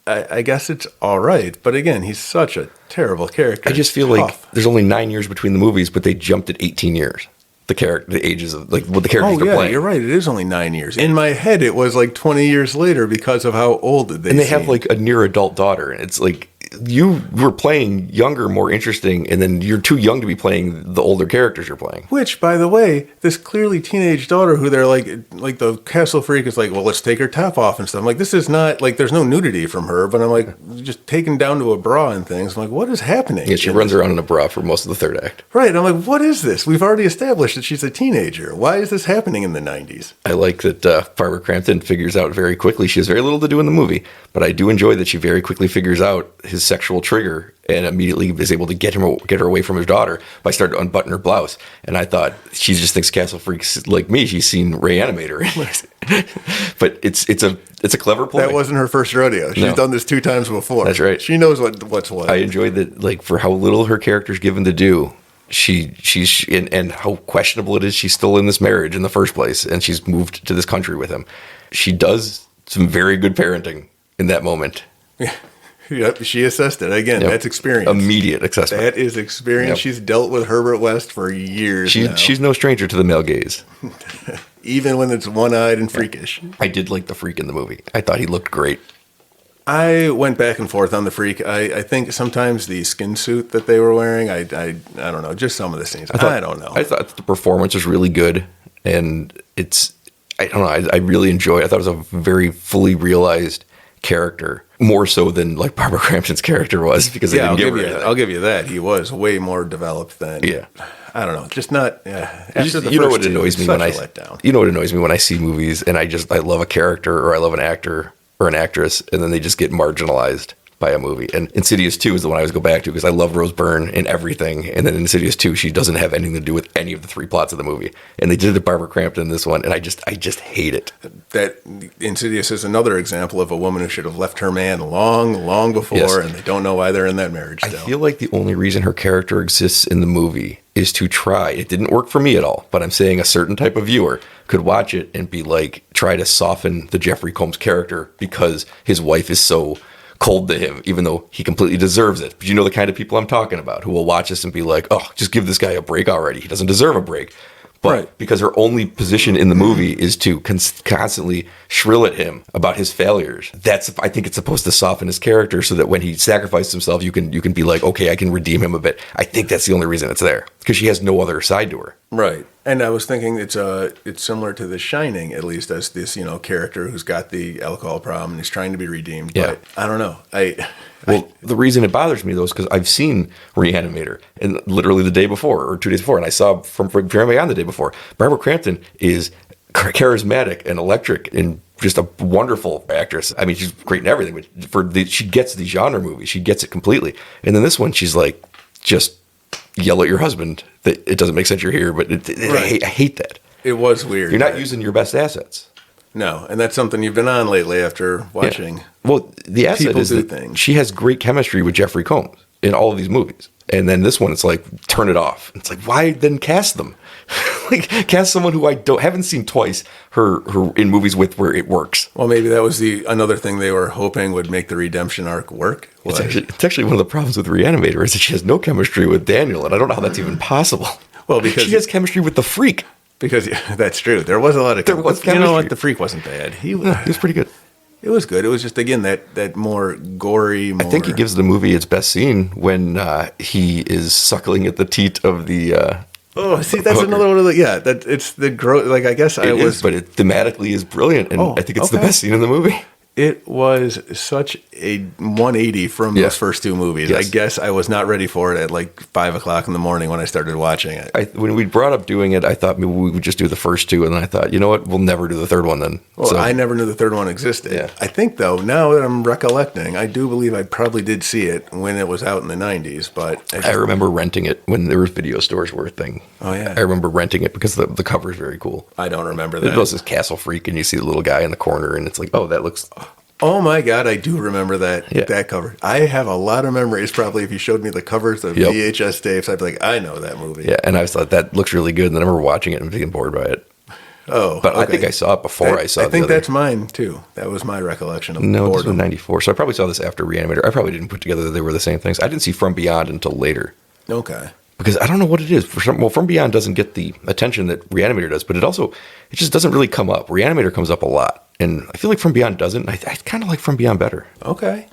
I guess it's all right. But again, he's such a terrible character. I just feel like there's only 9 years between the movies, but they jumped at 18 years. The ages of like what the characters they're playing. You're right. It is only 9 years. In my head, it was like 20 years later because of how old they and they have like a near adult daughter, and it's like you were playing younger, more interesting, and then you're too young to be playing the older characters you're playing. Which, by the way, this clearly teenage daughter who they're like the castle freak is like, well, let's take her top off and stuff. I'm like, this is not, like, there's no nudity from her, but I'm like, just taken down to a bra and things. I'm like, what is happening? Yeah, she runs around in a bra for most of the third act. Right. I'm like, what is this? We've already established that she's a teenager. Why is this happening in the 90s? I like that Barbara Crampton figures out very quickly. She has very little to do in the movie, but I do enjoy that she very quickly figures out his sexual trigger and immediately is able to get her away from his daughter by starting to unbutton her blouse. And I thought, she just thinks Castle Freak's like me. She's seen Reanimator. But it's a clever play. That wasn't her first rodeo. She's done this 2 times before. That's right. She knows what's what. I enjoyed that, like, for how little her character's given to do. She's and how questionable it is she's still in this marriage in the first place, and she's moved to this country with him. She does some very good parenting in that moment. Yep, she assessed it. Again, that's experience. Immediate assessment. That is experience. Yep. She's dealt with Herbert West for years now. She's no stranger to the male gaze. Even when it's one-eyed and freakish. I did like the Freak in the movie. I thought he looked great. I went back and forth on the Freak. I think sometimes the skin suit that they were wearing, I don't know, just some of the scenes. I don't know. I thought the performance was really good, and I don't know, I really enjoyed it. I thought it was a very fully realized character, more so than like Barbara Crampton's character was, because I'll give you that. He was way more developed than I don't know, just not. After the you know first what annoys two, me when you know what annoys me when I see movies and I love a character or I love an actor or an actress, and then they just get marginalized by a movie. And Insidious 2 is the one I always go back to because I love Rose Byrne in everything. And then in Insidious 2, she doesn't have anything to do with any of the 3 plots of the movie. And they did it to Barbara Crampton in this one, and I just hate it. That Insidious is another example of a woman who should have left her man long before, and they don't know why they're in that marriage still. I feel like the only reason her character exists in the movie is to try. It didn't work for me at all, but I'm saying a certain type of viewer could watch it and be like, try to soften the Jeffrey Combs character because his wife is so cold to him, even though he completely deserves it. But you know the kind of people I'm talking about who will watch this and be like, oh, just give this guy a break already. He doesn't deserve a break. But because her only position in the movie is to constantly shrill at him about his failures, I think it's supposed to soften his character so that when he sacrifices himself, you can be like, okay, I can redeem him a bit. I think that's the only reason it's there, because she has no other side to her. Right. And I was thinking it's similar to The Shining, at least, as this character who's got the alcohol problem and is trying to be redeemed. But I don't know. Well, the reason it bothers me, though, is because I've seen Reanimator, and literally the day before or 2 days before, and I saw from Beyond the day before. Barbara Crampton is charismatic and electric and just a wonderful actress. I mean, she's great in everything, but she gets the genre movie. She gets it completely. And then this one, she's like, just yell at your husband that it doesn't make sense you're here, but I hate that. It was weird. You're not using your best assets. No, and that's something you've been on lately after watching. Yeah. Well, the asset is that she has great chemistry with Jeffrey Combs in all of these movies. And then this one, it's like, turn it off. It's like, why then cast them? Like, cast someone who I haven't seen twice her in movies with where it works. Well, maybe that was another thing they were hoping would make the redemption arc work. It's actually one of the problems with Reanimator is that she has no chemistry with Daniel, and I don't know how that's even possible. Well, because she has chemistry with the Freak. Because that's true. There was a lot of chemistry. You know what? The Freak wasn't bad. He was pretty good. It was good. It was just, again, that more gory, I think he gives the movie its best scene when he is suckling at the teat of the... see, that's another one of the... it's the growth... Like, I guess it is, but it thematically is brilliant, and I think it's the best scene in the movie. It was such a 180 from those first 2 movies. Yes. I guess I was not ready for it at like 5 o'clock in the morning when I started watching it. When we brought up doing it, I thought maybe we would just do the first 2, and then I thought, you know what, we'll never do the third one then. Well, I never knew the third one existed. Yeah. I think, though, now that I'm recollecting, I do believe I probably did see it when it was out in the 90s, but... I remember renting it when there were video stores were a thing. Oh, yeah. I remember renting it because the cover is very cool. I don't remember that. It was this Castle Freak, and you see the little guy in the corner, and it's like, oh, that looks... Oh my God, I do remember that cover. I have a lot of memories. Probably if you showed me the covers of VHS tapes, I'd be like, I know that movie. Yeah, and I thought that looks really good, and then I remember watching it and being bored by it. Oh, but I think I saw it before I saw it. I think that's mine too. That was my recollection of No, this was 94, so I probably saw this after Reanimator. I probably didn't put together that they were the same things. I didn't see From Beyond until later. Okay. Because I don't know what it is. From Beyond doesn't get the attention that Reanimator does, but it just doesn't really come up. Reanimator comes up a lot, and I feel like From Beyond doesn't. I kind of like From Beyond better. Okay.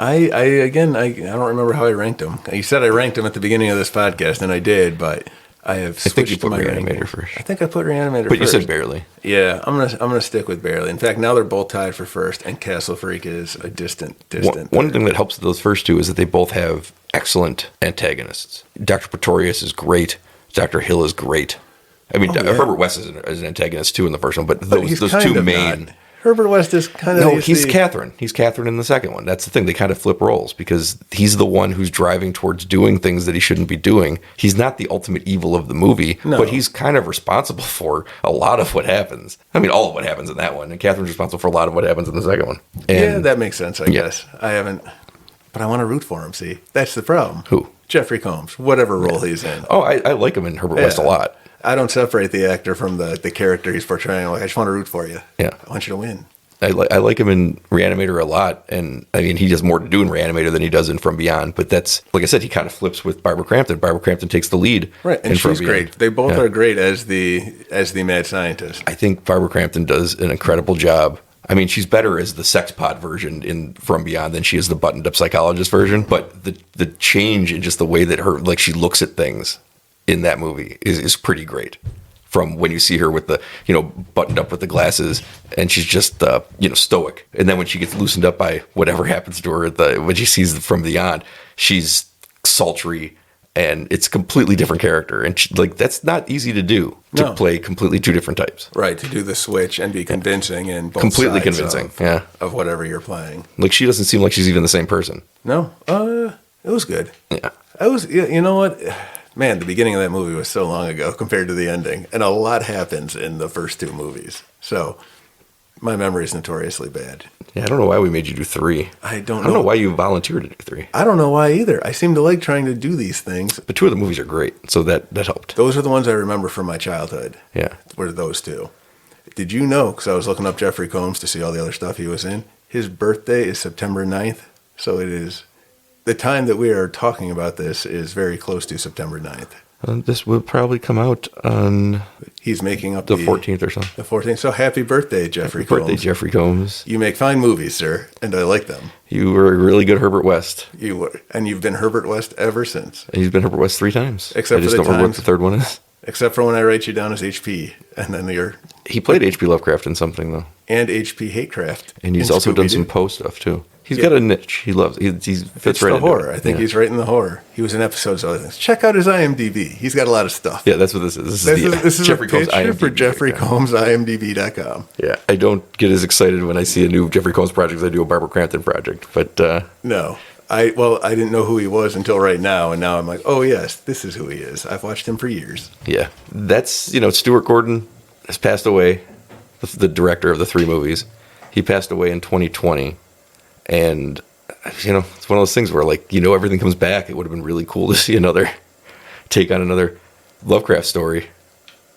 I don't remember how I ranked them. You said I ranked them at the beginning of this podcast, and I did, but I have switched I think you put my Reanimator ranking. first. I think I put Reanimator But first. you said barely. Yeah, I'm gonna stick with barely. In fact, now they're both tied for first, and Castle Freak is a distant. One thing that helps those first two is that they both have excellent antagonists. Dr. Pretorius is great. Dr. Hill is great. I mean, Herbert West is an antagonist too in the first one, but those two main. Not. Herbert West is kind of... No, he's Catherine. He's Catherine in the second one. That's the thing. They kind of flip roles because he's the one who's driving towards doing things that he shouldn't be doing. He's not the ultimate evil of the movie, but he's kind of responsible for a lot of what happens. I mean, all of what happens in that one. And Catherine's responsible for a lot of what happens in the second one. And that makes sense, I guess. I haven't... But I want to root for him, see? That's the problem. Who? Jeffrey Combs, whatever role he's in. Oh, I like him in Herbert West a lot. I don't separate the actor from the character he's portraying. I'm like, I just want to root for you. Yeah. I want you to win. I like him in Reanimator a lot, and I mean he does more to do in Reanimator than he does in From Beyond. But that's, like I said, he kind of flips with Barbara Crampton. Barbara Crampton takes the lead, right? And she's great. They both are great as the mad scientist. I think Barbara Crampton does an incredible job. I mean, she's better as the sex pod version in From Beyond than she is the buttoned up psychologist version. But the change in just the way that she looks at things in that movie is pretty great. From when you see her with the, buttoned up with the glasses, and she's just, stoic. And then when she gets loosened up by whatever happens to her, when she sees From Beyond, she's sultry, and it's a completely different character. And that's not easy to do, to play completely two different types. Right, to do the switch and be convincing in both completely sides convincing, of whatever you're playing. Like, she doesn't seem like she's even the same person. No, it was good. Yeah. You know what? Man, the beginning of that movie was so long ago compared to the ending. And a lot happens in the first two movies. So my memory is notoriously bad. Yeah, I don't know why we made you do 3. I don't know why you volunteered to do 3. I don't know why either. I seem to like trying to do these things. But 2 of the movies are great, so that helped. Those are the ones I remember from my childhood. Yeah. Were those 2. Did you know, because I was looking up Jeffrey Combs to see all the other stuff he was in, his birthday is September 9th. So it is... The time that we are talking about this is very close to September 9th. This will probably come out on... He's making up the 14th or something. The 14th. So happy birthday, Jeffrey Combs. Birthday, Jeffrey Combs. You make fine movies, sir, and I like them. You were a really good Herbert West. You were. And you've been Herbert West ever since. And he's been Herbert West 3 times. Except I just don't remember what the third one is. Except for when I write you down as HP, and then you're... He played H.P. Lovecraft in something, though. And H.P. Hatecraft. And he's also done some Poe stuff, too. He's got a niche. He loves. He fits it's right the into horror. it. I think he's right in the horror. He was in episodes of other things. Check out his IMDb. He's got a lot of stuff. Yeah, that's what this is. This is Jeffrey a Combs picture IMDb. for Jeffrey Combs IMDb.com. Yeah, I don't get as excited when I see a new Jeffrey Combs project as I do a Barbara Crampton project. But no, I didn't know who he was until right now, and now I'm like, oh yes, this is who he is. I've watched him for years. Yeah, that's Stuart Gordon has passed away, the director of the 3 movies. He passed away in 2020, and it's one of those things where everything comes back. It would have been really cool to see take on another Lovecraft story.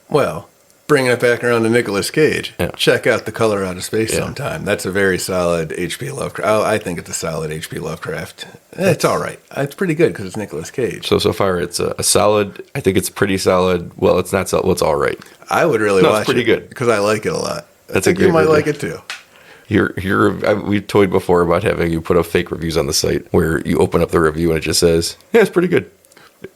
Well, bringing it back around to Nicolas Cage, Yeah. Check out The Color Out of Space sometime. That's a very solid H.P. Lovecraft. I think it's a solid H.P. Lovecraft. It's all right. It's pretty good because it's Nicolas Cage. So far it's a solid. I think it's pretty solid. Well, it's not solid. Well, it's all right. I would really watch it's pretty good because I like it a lot. That's I think a great you might review. like it too. We toyed before about having you put up fake reviews on the site where you open up the review and it just says, yeah, it's pretty good.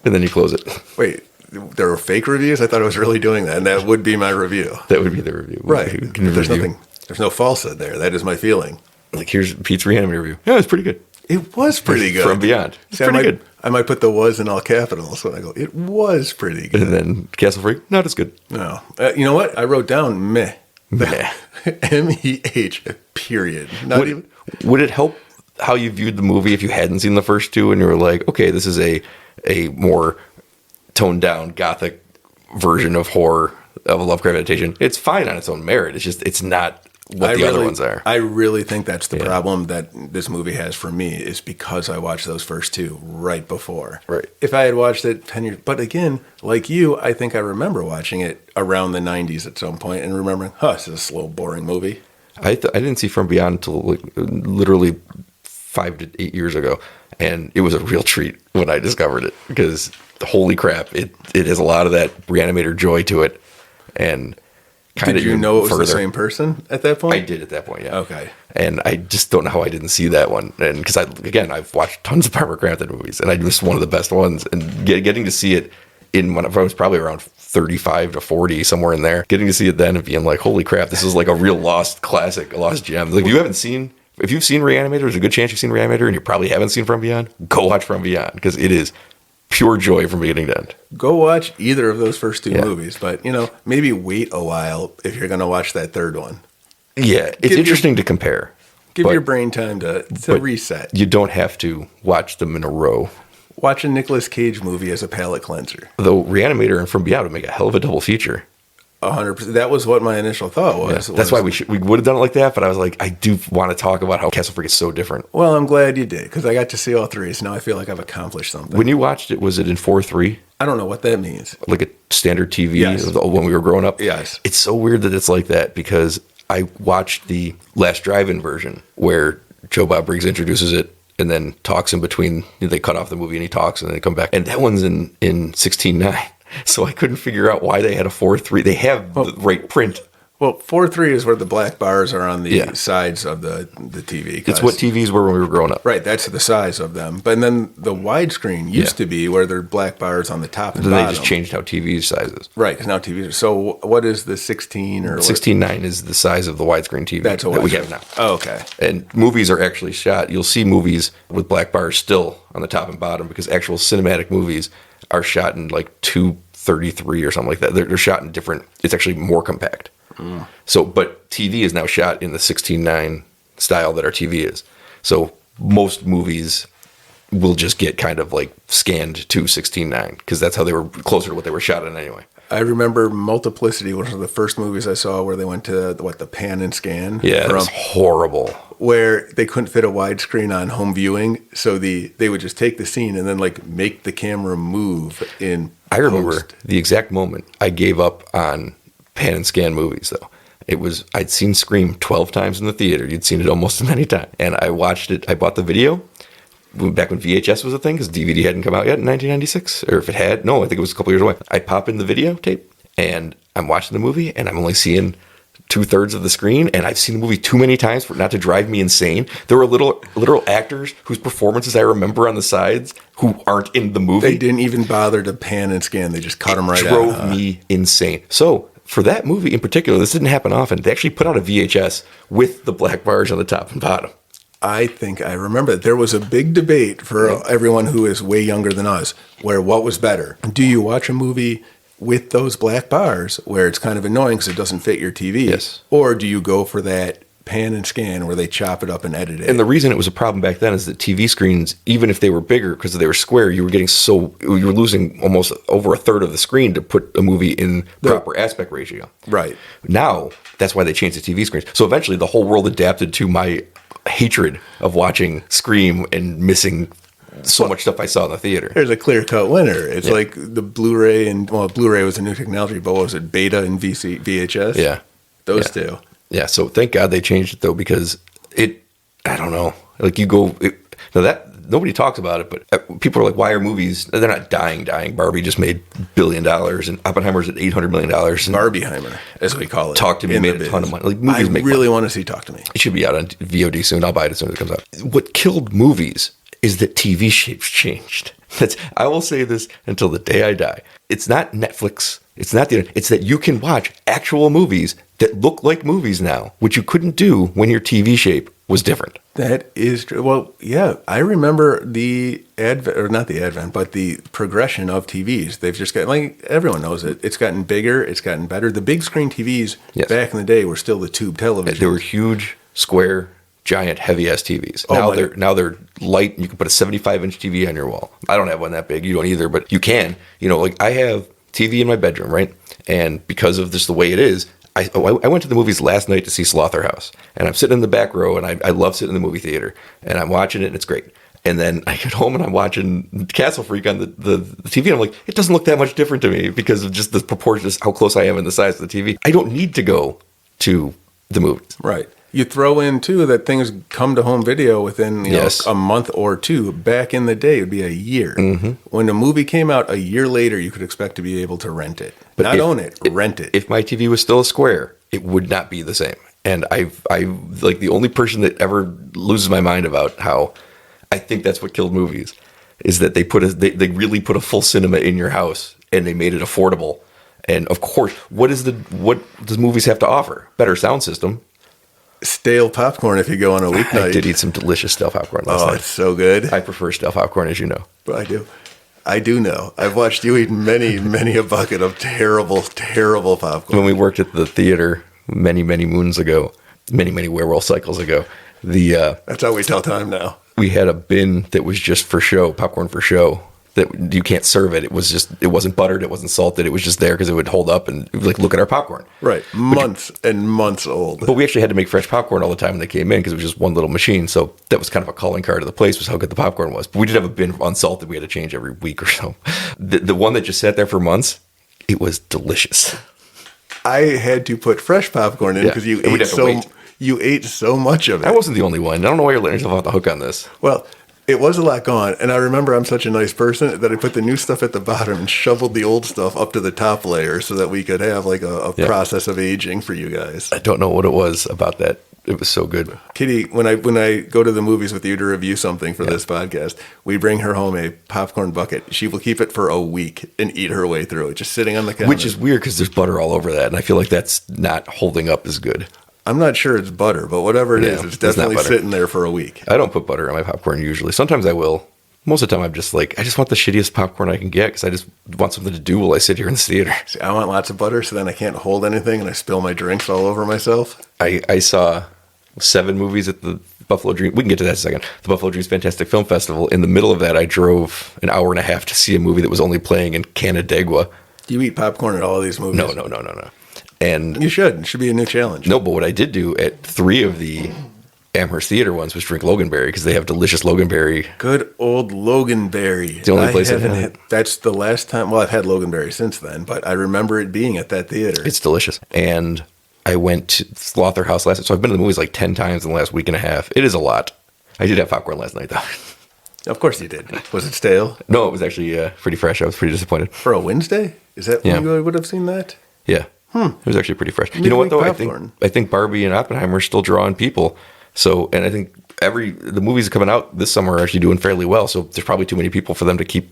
And then you close it. Wait, there were fake reviews? I thought I was really doing that, and that would be my review. That would be the review. Right. There's no falsehood there. That is my feeling. Like, here's Pete's Reanimator review. Yeah, it's pretty good. It was pretty good. From Beyond. It's pretty good. I might put the was in all capitals when I go, it was pretty good. And then Castle Freak, not as good. No. You know what? I wrote down meh. Meh. M-E-H, period. Would it help how you viewed the movie if you hadn't seen the first 2 and you were like, okay, this is a more toned down gothic version of horror of a Lovecraft adaptation? It's fine on its own merit. It's just, it's not what the other ones are. I really think that's the problem that this movie has for me, is because I watched those first 2 right before. Right. If I had watched it 10 years, but again, like you, I think I remember watching it around the 90s at some point and remembering, this is a slow, boring movie. I didn't see From Beyond until literally 5 to 8 years ago, and it was a real treat when I discovered it, because holy crap, it has a lot of that Reanimator joy to it, and Did you know it was the same person at that point? I did at that point, yeah. Okay. And I just don't know how I didn't see that one. And because I've watched tons of Parker Crampton movies, and I missed one of the best ones. And getting to see it when I was probably around 35 to 40, somewhere in there, getting to see it then and being like, holy crap, this is like a real lost classic, a lost gem. Like, if you've seen Reanimator, there's a good chance you've seen Reanimator, and you probably haven't seen From Beyond, go watch From Beyond, because it is pure joy from beginning to end. Go watch either of those first two movies, but maybe wait a while if you're going to watch that third one. Yeah, it's interesting to compare. Give your brain time to reset. You don't have to watch them in a row. Watch a Nicolas Cage movie as a palate cleanser. Though Reanimator and From Beyond would make a hell of a double feature. 100%. That was what my initial thought was. Yeah, that's why we would have done it like that, but I was like, I do want to talk about how Castle Freak is so different. Well, I'm glad you did, because I got to see all three, so now I feel like I've accomplished something. When you watched it, was it in 4:3? I don't know what that means. Like a standard TV Yes. when we were growing up? Yes. It's so weird that it's like that, because I watched the Last Drive-In version where Joe Bob Briggs introduces it and then talks in between. They cut off the movie and he talks and then they come back. And that one's in 16:9. So I couldn't figure out why they had a 4:3. They have the right print. Well, 4:3 is where the black bars are on the sides of the TV. It's what TVs were when we were growing up. Right, that's the size of them. But then the widescreen used to be where there are black bars on the top and then bottom. they just changed how TV sizes. Right, because now TVs are... So what is the 16 or... 16:9 is the size of the widescreen TV that we have now. Oh, okay. And movies are actually shot. You'll see movies with black bars still on the top and bottom, because actual cinematic movies are shot in like 2:33 or something like that. They're shot in different... It's actually more compact. So, but TV is now shot in the 16:9 style that our TV is. So most movies will just get kind of like scanned to 16:9, because that's how they were closer to what they were shot in anyway. I remember Multiplicity, one of the first movies I saw where they went to the pan and scan. Yeah, it was horrible. Where they couldn't fit a widescreen on home viewing, so they would just take the scene and then like make the camera move in. I remember the exact moment I gave up on pan and scan movies, though. I'd seen Scream 12 times in the theater. You'd seen it almost as many times. And I watched it. I bought the video back when VHS was a thing, because DVD hadn't come out yet in 1996. Or if it had, no, I think it was a couple years away. I pop in the videotape and I'm watching the movie and I'm only seeing 2/3 of the screen, and I've seen the movie too many times for it not to drive me insane. There were literal actors whose performances I remember on the sides who aren't in the movie. They didn't even bother to pan and scan. They just cut them right out. It drove me insane. So for that movie in particular, this didn't happen often. They actually put out a VHS with the black bars on the top and bottom. I think I remember there was a big debate for everyone who is way younger than us, where what was better? Do you watch a movie with those black bars where it's kind of annoying because it doesn't fit your TV? Yes. Or do you go for that pan and scan where they chop it up and edit it? And the reason it was a problem back then is that TV screens, even if they were bigger because they were square, you were losing almost over a third of the screen to put a movie in proper aspect ratio. Right. Now, that's why they changed the TV screens. So eventually the whole world adapted to my hatred of watching Scream and missing so much stuff I saw in the theater. There's a clear-cut winner. It's like the Blu-ray Blu-ray was a new technology, but what was it, Beta and VHS? Yeah. Those two. Yeah, so thank God they changed it, though, because I don't know. Like, nobody talks about it, but people are like, why are movies, they're not dying. Barbie just made $1 billion, and Oppenheimer's at $800 million. Barbieheimer, as we call it. Talk to Me made a ton of money. Like, movies I really want to see Talk to Me. It should be out on VOD soon. I'll buy it as soon as it comes out. What killed movies is that TV shapes changed. I will say this until the day I die. It's not Netflix. It's not it's that you can watch actual movies that look like movies now, which you couldn't do when your TV shape was different. That is true. Well, yeah, I remember the advent, or not the advent, but the progression of TVs. They've just got, like, everyone knows it. It's gotten bigger. It's gotten better. The big screen TVs back in the day were still the tube television. They were huge, square, giant, heavy-ass TVs. Now they're light. You can put a 75-inch TV on your wall. I don't have one that big. You don't either, but you can. Like, I have TV in my bedroom, right? And because of just the way it is, I went to the movies last night to see Slaughterhouse, and I'm sitting in the back row, and I love sitting in the movie theater, and I'm watching it, and it's great. And then I get home, and I'm watching Castle Freak on the TV, and I'm like, it doesn't look that much different to me because of just the proportion, just how close I am in the size of the TV. I don't need to go to the movies. Right. You throw in, too, that things come to home video within a month or two. Back in the day, it would be a year. Mm-hmm. When a movie came out a year later, you could expect to be able to rent it. But Not own it, rent it. If my TV was still a square, it would not be the same. And I like the only person that ever loses my mind about how I think that's what killed movies is that they really put a full cinema in your house and they made it affordable. And of course, what does movies have to offer? Better sound system. Stale popcorn if you go on a weeknight. I did eat some delicious stale popcorn last night. Oh, it's so good. I prefer stale popcorn, as you know. But I do know. I've watched you eat many a bucket of terrible, terrible popcorn. When we worked at the theater many moons ago, many werewolf cycles ago, That's how we tell time now. we had a bin that was just for show, popcorn for show. That you can't serve it. It wasn't buttered. It wasn't salted. It was just there because it would hold up and like look at our popcorn. Right, months and months old. But we actually had to make fresh popcorn all the time when they came in because it was just one little machine. So that was kind of a calling card of the place was how good the popcorn was. But we did have a bin unsalted. We had to change every week or so. The one that just sat there for months, it was delicious. I had to put fresh popcorn in because you ate so much of it. I wasn't the only one. I don't know why you're letting yourself off the hook on this. Well, it was a lot gone, and I remember I'm such a nice person that I put the new stuff at the bottom and shoveled the old stuff up to the top layer so that we could have like a process of aging for you guys. I don't know what it was about that. It was so good. Kitty, when I go to the movies with you to review something for this podcast, we bring her home a popcorn bucket. She will keep it for a week and eat her way through it, just sitting on the counter. Which is weird because there's butter all over that, and I feel like that's not holding up as good. I'm not sure it's butter, but whatever it is, it's definitely sitting there for a week. I don't put butter on my popcorn usually. Sometimes I will. Most of the time I'm just like, I just want the shittiest popcorn I can get because I just want something to do while I sit here in the theater. See, I want lots of butter so then I can't hold anything and I spill my drinks all over myself. I saw 7 movies at the Buffalo Dreams. We can get to that in a second. The Buffalo Dreams Fantastic Film Festival. In the middle of that, I drove an hour and a half to see a movie that was only playing in Canandaigua. Do you eat popcorn at all of these movies? No. And you should. It should be a new challenge. No, but what I did do at 3 of the Amherst Theater ones was drink Loganberry because they have delicious Loganberry. Good old Loganberry. It's the only place I've had it. That's the last time. Well, I've had Loganberry since then, but I remember it being at that theater. It's delicious. And I went to Slaughter House last night. So I've been to the movies like 10 times in the last week and a half. It is a lot. I did have popcorn last night, though. Of course you did. Was it stale? No, it was actually pretty fresh. I was pretty disappointed. For a Wednesday? Is that when you would have seen that? Yeah. It was actually pretty fresh. You know what, though? I think Barbie and Oppenheimer are still drawing people. So, and I think the movies coming out this summer are actually doing fairly well. So there's probably too many people for them to keep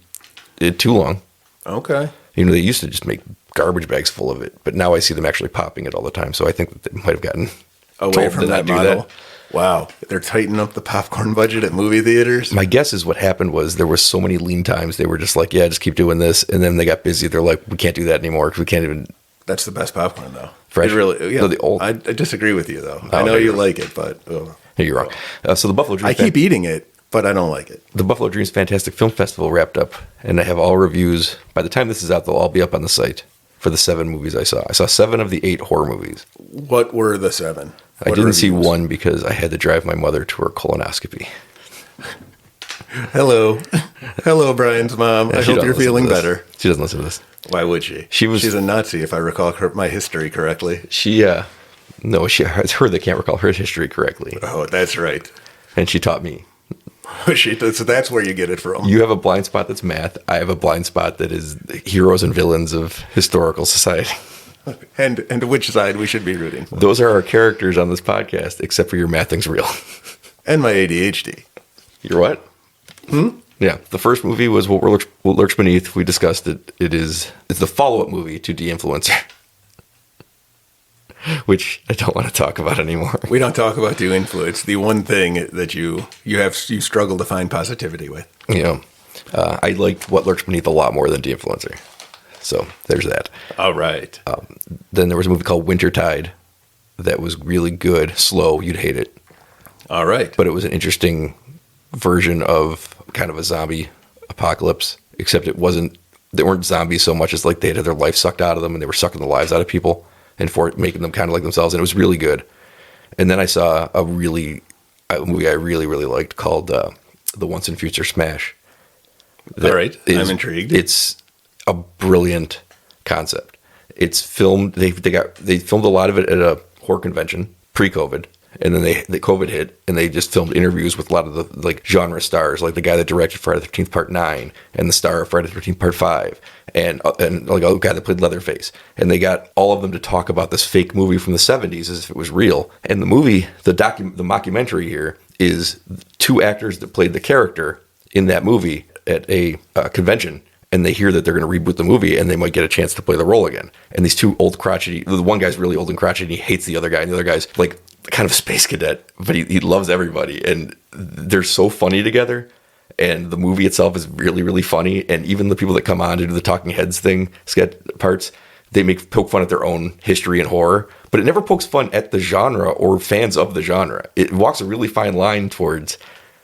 it too long. Okay. You know, they used to just make garbage bags full of it, but now I see them actually popping it all the time. So I think that they might have gotten away from that model. Wow. They're tightening up the popcorn budget at movie theaters. My guess is what happened was there were so many lean times. They were just like, yeah, just keep doing this. And then they got busy. They're like, we can't do that anymore because we can't even. That's the best popcorn, though. Fresh? It really, yeah. No, the old. I disagree with you, though. I know you like it, but... You're wrong. So the Buffalo Dreams... I keep eating it, but I don't like it. The Buffalo Dreams Fantastic Film Festival wrapped up, and I have all reviews. By the time this is out, they'll all be up on the site for the 7 movies I saw. I saw 7 of the 8 horror movies. What were the 7? I didn't see one because I had to drive my mother to her colonoscopy. Hello. Hello, Brian's mom. I hope you're feeling better. She doesn't listen to this. Why would she? She's a Nazi, if I recall my history correctly. No, it's her that can't recall her history correctly. Oh, that's right. And she taught me. So that's where you get it from. You have a blind spot that's math. I have a blind spot that is heroes and villains of historical society. And which side we should be rooting for. Those are our characters on this podcast, except for your math thing's real. And my ADHD. Your what? Yeah, the first movie was What Lurks Beneath. We discussed it. It's the follow-up movie to De-Influencer, which I don't want to talk about anymore. We don't talk about De-Influence. The one thing that you struggle to find positivity with. I liked What Lurks Beneath a lot more than De-Influencer. So there's that. All right. Then there was a movie called Wintertide that was really good. Slow, you'd hate it. All right. But it was an interesting version of kind of a zombie apocalypse, except they weren't zombies so much as like they had their life sucked out of them and they were sucking the lives out of people and for it making them kind of like themselves, and it was really good. And then I saw a movie I really liked called The Once and Future Smash. All right, I'm intrigued. It's a brilliant concept. It's filmed. They filmed a lot of it at a horror convention pre-COVID, And then the COVID hit, and they just filmed interviews with a lot of the like genre stars, like the guy that directed Friday the 13th Part 9, and the star of Friday the 13th Part 5, and like a guy that played Leatherface. And they got all of them to talk about this fake movie from the 70s as if it was real. And the movie, the mockumentary here, is 2 actors that played the character in that movie at a convention. And they hear that they're going to reboot the movie and they might get a chance to play the role again. And these 2 old crotchety, the one guy's really old and crotchety and he hates the other guy, and the other guy's like kind of a space cadet, but he loves everybody. And they're so funny together. And the movie itself is really, really funny. And even the people that come on to do the talking heads thing, sketch parts, they poke fun at their own history and horror. But it never pokes fun at the genre or fans of the genre. It walks a really fine line towards...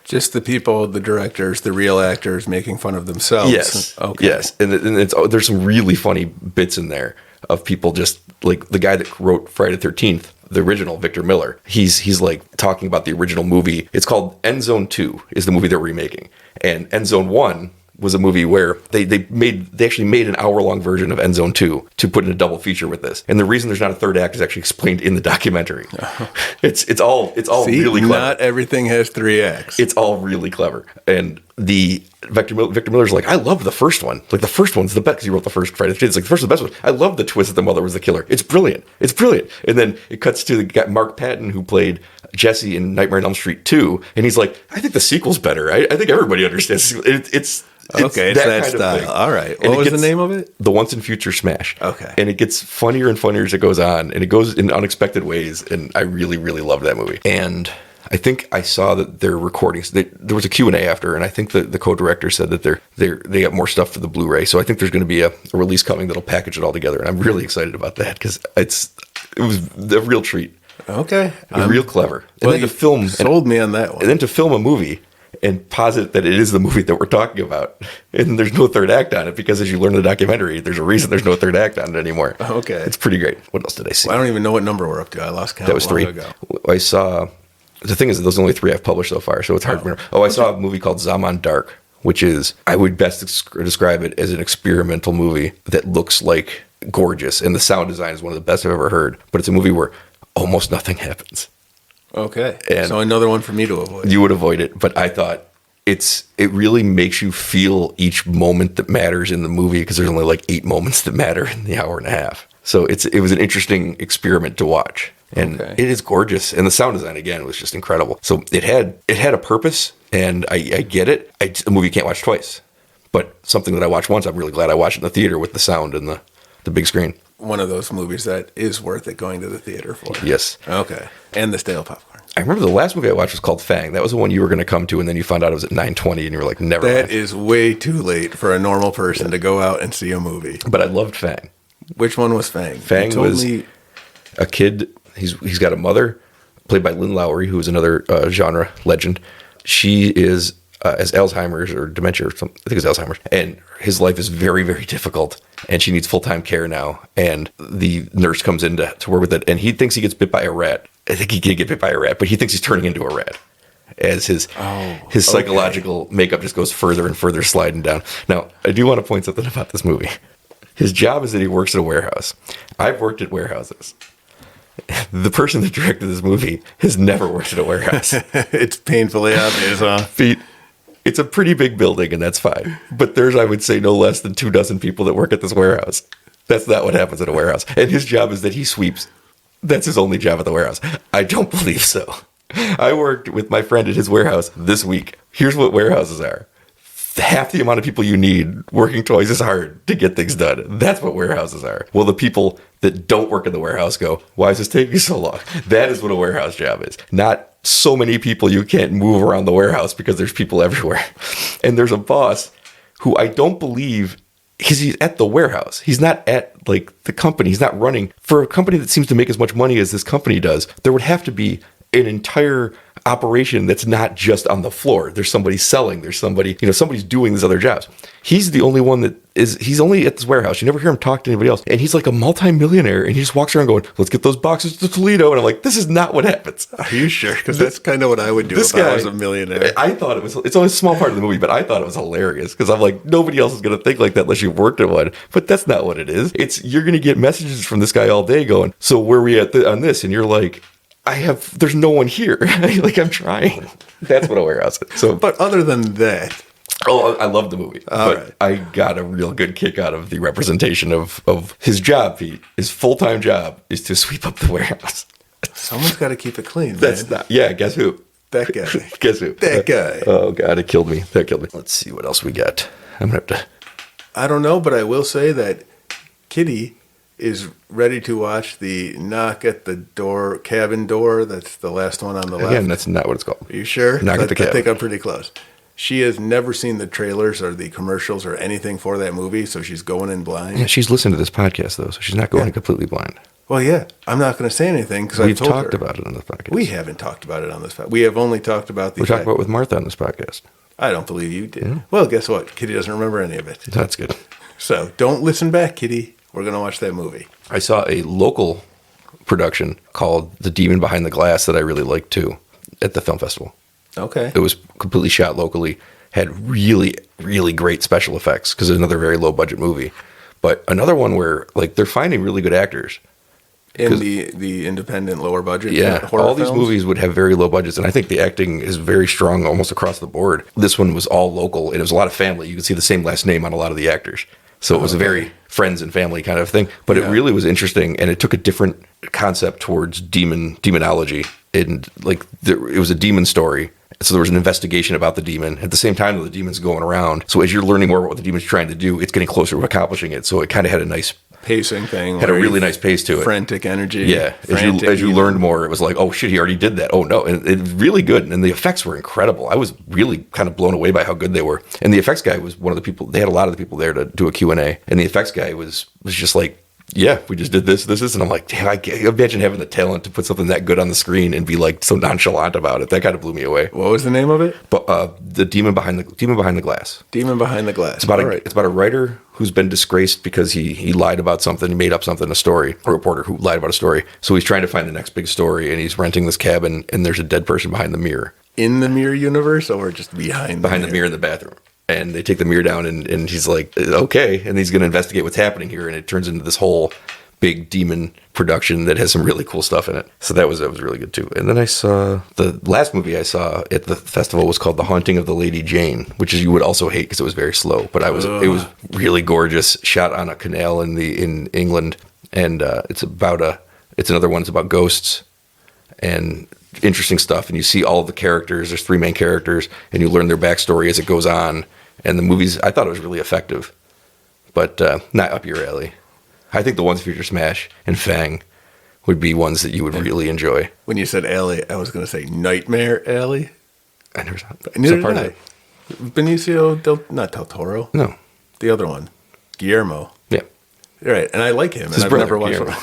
just the people, the directors, the real actors making fun of themselves. Yes. Okay. Yes. And there's some really funny bits in there of people just like the guy that wrote Friday the 13th, the original, Victor Miller. He's like talking about the original movie. It's called End Zone 2 is the movie they're remaking. And End Zone 1 was a movie where they actually made an hour-long version of End Zone 2 to put in a double feature with this. And the reason there's not a third act is actually explained in the documentary. It's all See, really clever. Not everything has 3 acts. It's all really clever. And the Victor Miller's like, I love the first one. Like, the first one's the best, because he wrote the first Friday the 13th. It's like, the first is the best one. I love the twist that the mother was the killer. It's brilliant. It's brilliant. And then it cuts to the guy, Mark Patton, who played Jesse in Nightmare on Elm Street 2. And he's like, I think the sequel's better. I think everybody understands. It's okay, it's that style. All right. What was the name of it? The Once and Future Smash. Okay. And it gets funnier and funnier as it goes on, and it goes in unexpected ways, and I really, really love that movie. And I think I saw that their recordings, there was a Q&A after, and I think the co-director said that they got more stuff for the Blu-ray, so I think there's going to be a release coming that'll package it all together, and I'm really excited about that, because it was a real treat. Okay. Real clever. And well, then to film... sold me on that one. And then to film a movie... and posit that it is the movie that we're talking about. And there's no third act on it, because as you learn in the documentary, there's a reason there's no third act on it anymore. Okay. It's pretty great. What else did I see? Well, I don't even know what number we're up to. I lost count. That was 3. Ago. I saw... The thing is, those are only 3 I've published so far, so it's hard to remember. I saw a movie called Zaman Dark, which is... I would best describe it as an experimental movie that looks like gorgeous, and the sound design is one of the best I've ever heard. But it's a movie where almost nothing happens. Okay. And so another one for me to avoid. You would avoid it, but I thought... It really makes you feel each moment that matters in the movie, because there's only like 8 moments that matter in the hour and a half. So it was an interesting experiment to watch, and It is gorgeous, and the sound design again was just incredible. So it had a purpose, and I get it. A movie you can't watch twice, but something that I watched once, I'm really glad I watched it in the theater with the sound and the big screen. One of those movies that is worth it going to the theater for. Yes. Okay. And the stale popcorn. I remember the last movie I watched was called Fang. That was the one you were going to come to, and then you found out it was at 9:20, and you were like, never mind. That is way too late for a normal person to go out and see a movie. But I loved Fang. Which one was Fang? Fang was a kid. He's got a mother, played by Lynn Lowry, who is another genre legend. She is has Alzheimer's or dementia or something. I think it's Alzheimer's. And his life is very, very difficult, and she needs full-time care now. And the nurse comes in to work with it, and he thinks he gets bit by a rat. I think he did get bit by a rat, but he thinks he's turning into a rat as his psychological makeup just goes further and further sliding down. Now, I do want to point something about this movie. His job is that he works at a warehouse. I've worked at warehouses. The person that directed this movie has never worked at a warehouse. It's painfully obvious, huh? It's a pretty big building, and that's fine. But there's, I would say, no less than 24 people that work at this warehouse. That's not what happens at a warehouse. And his job is that he sweeps. That's his only job at the warehouse. I don't believe so. I worked with my friend at his warehouse this week. Here's what warehouses are. Half the amount of people you need working twice as hard to get things done. That's what warehouses are. Well, the people that don't work in the warehouse go, why is this taking so long? That is what a warehouse job is. Not so many people you can't move around the warehouse because there's people everywhere. And there's a boss who I don't believe, because he's at the warehouse. He's not at like the company. He's not running. For a company that seems to make as much money as this company does, there would have to be an entire operation that's not just on the floor. There's somebody selling. There's somebody, somebody's doing these other jobs. He's the only one he's only at this warehouse. You never hear him talk to anybody else. And he's like a multi-millionaire, and he just walks around going, let's get those boxes to Toledo. And I'm like, this is not what happens. Are you sure? Because that's kind of what I would do if I was a millionaire. I thought it's only a small part of the movie, but I thought it was hilarious because I'm like, nobody else is going to think like that unless you've worked at one. But that's not what it is. You're going to get messages from this guy all day going, so where are we at on this? And you're like, there's no one here. Like, I'm trying. That's what a warehouse is. So, But other than that, I love the movie. But I got a real good kick out of the representation of his job, Pete. His full-time job is to sweep up the warehouse. someone's got to keep it clean, That's man. not, yeah, guess who? That guy. Guess who? That guy. Oh, God, it killed me. That killed me. Let's see what else we got. I'm going to have to... I don't know, but I will say that Kitty is ready to watch the knock at the door, cabin door. That's the last one on the left. Again, that's not what it's called. Are you sure? Knock at the cabin. I think I'm pretty close. She has never seen the trailers or the commercials or anything for that movie, so she's going in blind. Yeah, she's listened to this podcast, though, so she's not going completely blind. Well, yeah, I'm not going to say anything because We've talked about it on this podcast. We haven't talked about it on this podcast. We have only talked about the We talked about it with Martha on this podcast. I don't believe you did. Well, guess what? Kitty doesn't remember any of it. That's good. So don't listen back, Kitty. We're going to watch that movie. I saw a local production called The Demon Behind the Glass that I really liked, too, at the film festival. Okay. It was completely shot locally, had really, really great special effects because it's another very low-budget movie. But another one where, like, they're finding really good actors. In the independent lower budget horror all these films? movies would have very low budgets, and I think the acting is very strong almost across the board. This one was all local, and it was a lot of family. You could see the same last name on a lot of the actors. So it was a very friends and family kind of thing. But it really was interesting, and it took a different concept towards demonology. And, like, it was a demon story. So there was an investigation about the demon. At the same time, the demon's going around. So as you're learning more about what the demon's trying to do, it's getting closer to accomplishing it. So it kind of had a nice pacing thing. Had a really nice pace to it. Frantic energy. Yeah. As you learned more, it was like, oh shit, he already did that. Oh no. And it was really good. And the effects were incredible. I was really kind of blown away by how good they were. And the effects guy was one of the people, they had a lot of the people there to do a Q&A. And the effects guy was just like, yeah, we just did this. And I'm like, damn, I can't imagine having the talent to put something that good on the screen and be like so nonchalant about it. That kind of blew me away. What was the name of it? But the Demon Behind the Glass. Demon Behind the Glass. It's about a writer who's been disgraced because he lied about something. He made up something, a story. A reporter who lied about a story. So he's trying to find the next big story, and he's renting this cabin, and there's a dead person behind the mirror. In the mirror universe, or just behind the mirror in the bathroom? And they take the mirror down, and he's like, okay. And he's going to investigate what's happening here. And it turns into this whole big demon production that has some really cool stuff in it. So that was really good, too. And then I saw, the last movie I saw at the festival was called The Haunting of the Lady Jane, which you would also hate because it was very slow. But it was really gorgeous, shot on a canal in England. And it's another one. It's about ghosts and interesting stuff. And you see all of the characters. There's 3 main characters, and you learn their backstory as it goes on. And the movies, I thought it was really effective, but not up your alley. I think the ones Future Smash and Fang would be ones that you would really enjoy. When you said alley, I was going to say Nightmare Alley. I never saw that. Neither did I. Benicio not Del Toro. No. The other one. Guillermo. Yeah. Right, and I like him. His and I've brother, never watched Guillermo.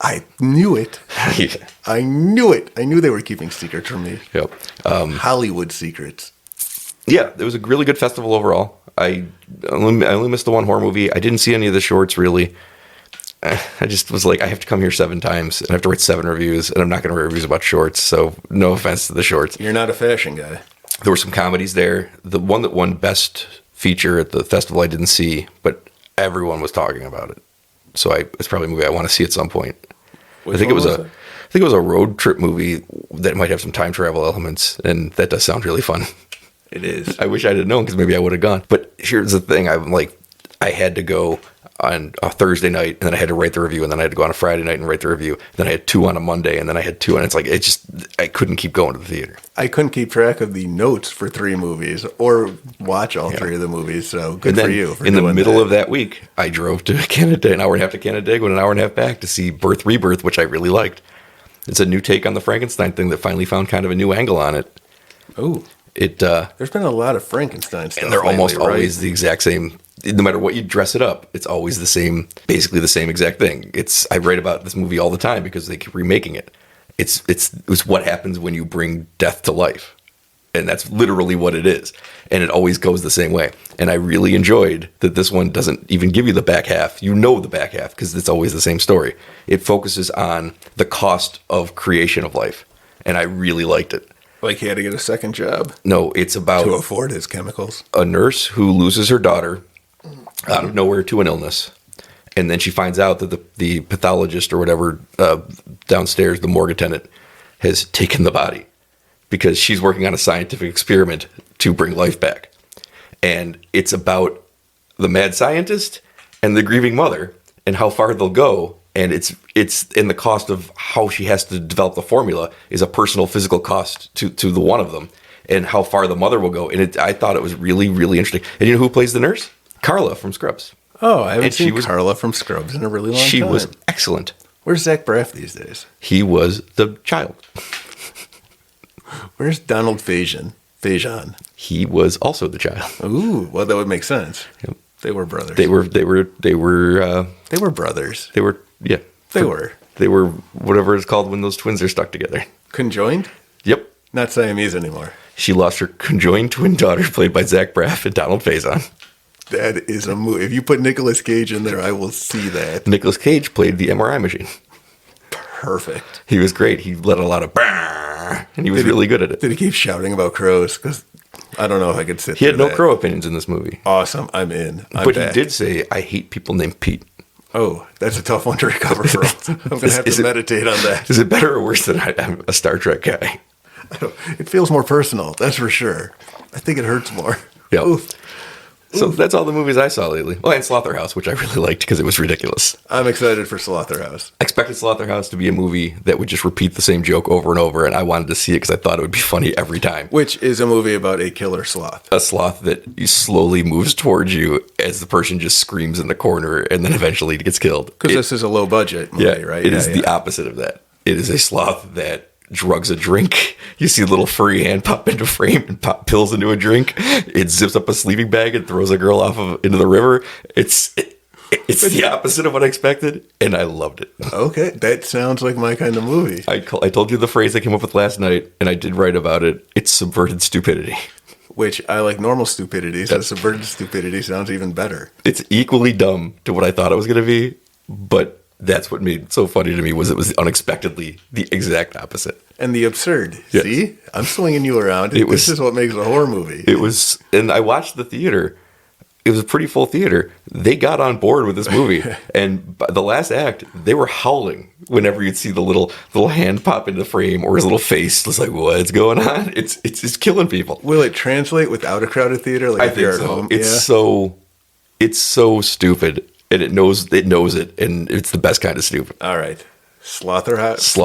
I knew it. Yeah. I knew it. I knew they were keeping secrets from me. Yep. Hollywood secrets. Yeah, it was a really good festival overall. I only missed the one horror movie. I didn't see any of the shorts, really. I just was like, I have to come here 7 times, and I have to write 7 reviews, and I'm not going to write reviews about shorts, so no offense to the shorts. You're not a fashion guy. There were some comedies there. The one that won Best Feature at the festival I didn't see, but everyone was talking about it. So it's probably a movie I want to see at some point. I think it was a road trip movie that might have some time travel elements, and that does sound really fun. It is. I wish I'd have known because maybe I would have gone. But here's the thing: I had to go on a Thursday night, and then I had to write the review, and then I had to go on a Friday night and write the review. Then I had 2 on a Monday, and then I had 2, and I couldn't keep going to the theater. I couldn't keep track of the notes for 3 movies or watch all 3 of the movies. So good for you. In the middle of that week, I drove to Canada, an hour and a half to Canandaigua, and an hour and a half back to see Birth Rebirth, which I really liked. It's a new take on the Frankenstein thing that finally found kind of a new angle on it. Oh. There's been a lot of Frankenstein stuff. And they're lately, almost right? always the exact same. No matter what you dress it up, it's always the same, basically the same exact thing. I write about this movie all the time because they keep remaking it. It's what happens when you bring death to life. And that's literally what it is. And it always goes the same way. And I really enjoyed that this one doesn't even give you the back half. You know the back half because it's always the same story. It focuses on the cost of creation of life. And I really liked it. Like he had to get a second job? No, it's about to afford his chemicals. A nurse who loses her daughter out of nowhere to an illness. And then she finds out that the pathologist or whatever downstairs, the morgue attendant, has taken the body because she's working on a scientific experiment to bring life back. And it's about the mad scientist and the grieving mother and how far they'll go. And it's in the cost of how she has to develop the formula is a personal physical cost to the one of them, and how far the mother will go. And I thought it was really, really interesting. And you know who plays the nurse? Carla from Scrubs. Oh, I haven't seen Carla from Scrubs in a really long time. She was excellent. Where's Zach Braff these days? He was the child. Where's Donald Faison? He was also the child. Ooh, well, that would make sense. Yep. They were brothers. They were brothers. They were whatever it's called when those twins are stuck together. Conjoined? Yep. Not Siamese anymore. She lost her conjoined twin daughter, played by Zach Braff and Donald Faison. That is a movie. If you put Nicolas Cage in there, I will see that. Nicolas Cage played the MRI machine. Perfect. He was great. He let a lot of brrr, and he was really good at it. Did he keep shouting about crows? Because I don't know if I could sit He had no that. crow opinions in this movie. Awesome. I'm in. But he did say, I hate people named Pete. Oh, that's a tough one to recover from. I'm going to have to meditate on that. Is it better or worse than I'm a Star Trek guy? It feels more personal, that's for sure. I think it hurts more. Yeah. Oof. So that's all the movies I saw lately. Well, and Slaughterhouse, which I really liked because it was ridiculous. I'm excited for Slaughterhouse. I expected Slaughterhouse to be a movie that would just repeat the same joke over and over, and I wanted to see it because I thought it would be funny every time. Which is a movie about a killer sloth. A sloth that slowly moves towards you as the person just screams in the corner and then eventually gets killed. Because this is a low budget movie, right? It is the opposite of that. It is a sloth that drugs a drink. You see a little furry hand pop into frame and pop pills into a drink. It zips up a sleeping bag and throws a girl into the river. It's the opposite of what I expected, and I loved it. Okay, that sounds like my kind of movie. I told you the phrase I came up with last night, and I did write about it. It's subverted stupidity. Which I like normal stupidity, so subverted stupidity sounds even better. It's equally dumb to what I thought it was going to be, but that's what made it so funny to me was it was unexpectedly the exact opposite. And the absurd. Yes. See? I'm swinging you around. This is what makes a horror movie. It was, and I watched the theater. It was a pretty full theater. They got on board with this movie. And by the last act, they were howling whenever you'd see the little hand pop into the frame or his little face. It's like, what's going on? It's just killing people. Will it translate without a crowded theater? Like I if you're think at so. home? It's so stupid. And it knows it, and it's the best kind of stupid. All right. Slaughterhouse.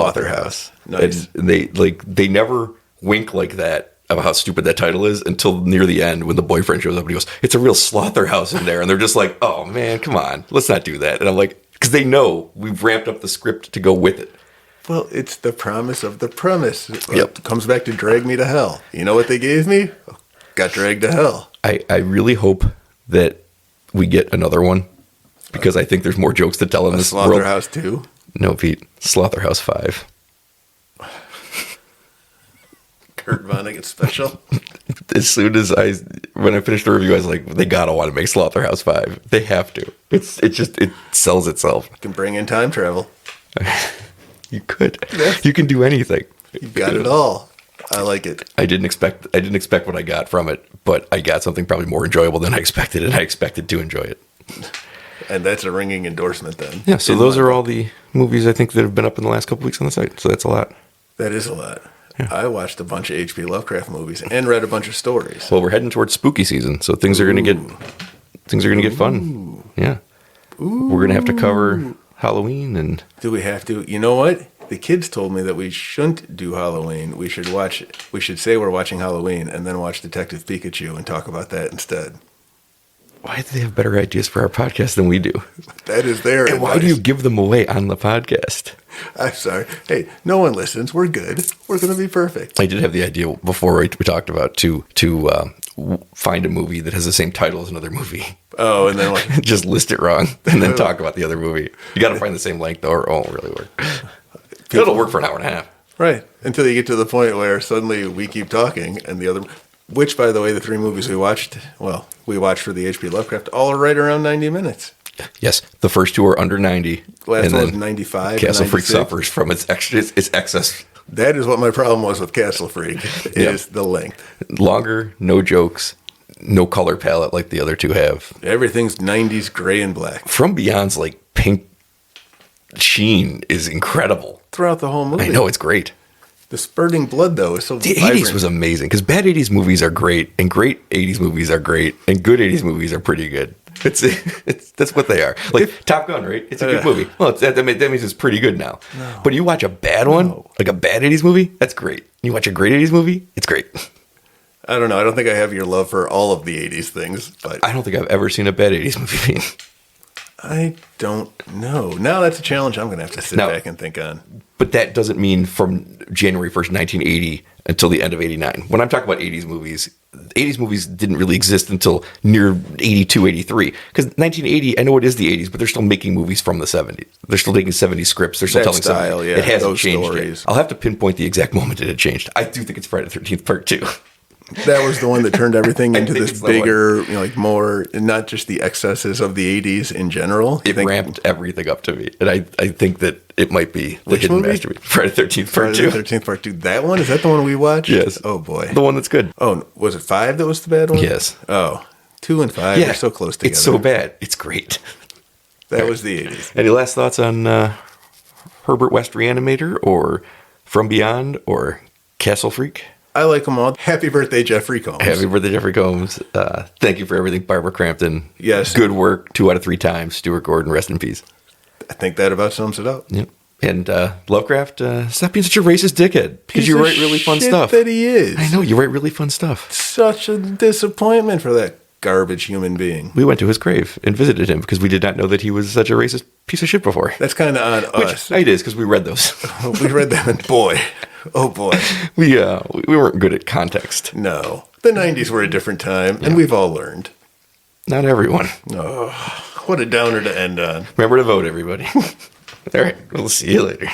Nice. And they never wink like that about how stupid that title is until near the end when the boyfriend shows up and he goes, it's a real slaughterhouse in there. And they're just like, oh man, come on, let's not do that. And I'm like, because they know we've ramped up the script to go with it. Well, it's the promise of the premise. Yep. It comes back to drag me to hell. You know what they gave me? Got dragged to hell. I really hope that we get another one because I think there's more jokes to tell in this world. Slaughterhouse 2? No, Pete. Slaughterhouse 5. Kurt Vonnegut special. As soon as when I finished the review, I was like, they gotta want to make Slaughterhouse 5. They have to. It sells itself. You can bring in time travel. You could. Yeah. You can do anything. You got it all. I like it. I didn't expect what I got from it, but I got something probably more enjoyable than I expected, and I expected to enjoy it. And that's a ringing endorsement then. Yeah, so those are all the movies I think that have been up in the last couple weeks on the site. So that's a lot. That is a lot. Yeah. I watched a bunch of H.P. Lovecraft movies and read a bunch of stories. Well, we're heading towards spooky season, so things are going to get fun. Yeah. Ooh. We're going to have to cover Halloween and do we have to? You know what? The kids told me that we shouldn't do Halloween. We should say we're watching Halloween and then watch Detective Pikachu and talk about that instead. Why do they have better ideas for our podcast than we do? That is their advice. And why do you give them away on the podcast? I'm sorry. Hey, no one listens. We're good. We're going to be perfect. I did have the idea before we talked about to find a movie that has the same title as another movie. Oh, and then what? Just list it wrong and then talk about the other movie. You got to find the same length or it won't really work. It'll work for an hour and a half. Right. Until you get to the point where suddenly we keep talking and the other... Which, by the way, the 3 movies we watched for the H.P. Lovecraft, all are right around 90 minutes. Yes, the first 2 are under 90. Last one was 95. Castle Freak suffers from its excess. That is what my problem was with Castle Freak, is the length. Longer, no jokes, no color palette like the other two have. Everything's 90s gray and black. From Beyond's like pink sheen is incredible. Throughout the whole movie. I know, it's great. The spurting blood, though, is so The vibrant. 80s was amazing because bad 80s movies are great, and great 80s movies are great, and good 80s movies are pretty good. That's what they are. Like Top Gun, right? It's a good movie. Well, that means it's pretty good now. No. But you watch a bad one, like a bad 80s movie, that's great. You watch a great 80s movie, it's great. I don't know. I don't think I have your love for all of the 80s things, but I don't think I've ever seen a bad 80s movie. I don't know. Now that's a challenge I'm going to have to sit back and think on. But that doesn't mean from January 1st, 1980 until the end of 89. When I'm talking about 80s movies didn't really exist until near 82, 83. Because 1980, I know it is the 80s, but they're still making movies from the 70s. They're still taking 70s scripts. They're still telling style, it hasn't those changed stories. yet. I'll have to pinpoint the exact moment that it changed. I do think it's Friday the 13th Part 2. That was the one that turned everything into this bigger, like more, not just the excesses of the 80s in general. It ramped everything up to me. And I think that it might be the hidden masterpiece. Friday the 13th Part 2. Friday the 13th Part 2. That one? Is that the one we watched? Yes. Oh, boy. The one that's good. Oh, was it 5 that was the bad one? Yes. Oh, 2 and 5 are so close together. It's so bad. It's great. That was the 80s. Any last thoughts on Herbert West Reanimator or From Beyond or Castle Freak? I like them all. Happy birthday, Jeffrey Combs. Happy birthday, Jeffrey Combs. Thank you for everything, Barbara Crampton. Yes. Good work 2 out of 3 times. Stuart Gordon, rest in peace. I think that about sums it up. Yep. And Lovecraft, stop being such a racist dickhead. Because you write really fun stuff. That he is. I know, you write really fun stuff. Such a disappointment for that garbage human being. We went to his grave and visited him because we did not know that he was such a racist piece of shit before. That's kind of on us. It is because we read those. We read them and boy, oh boy. We weren't good at context. No. The 90s were a different time, and we've all learned. Not everyone. Oh, what a downer to end on. Remember to vote, everybody. All right, we'll see you later.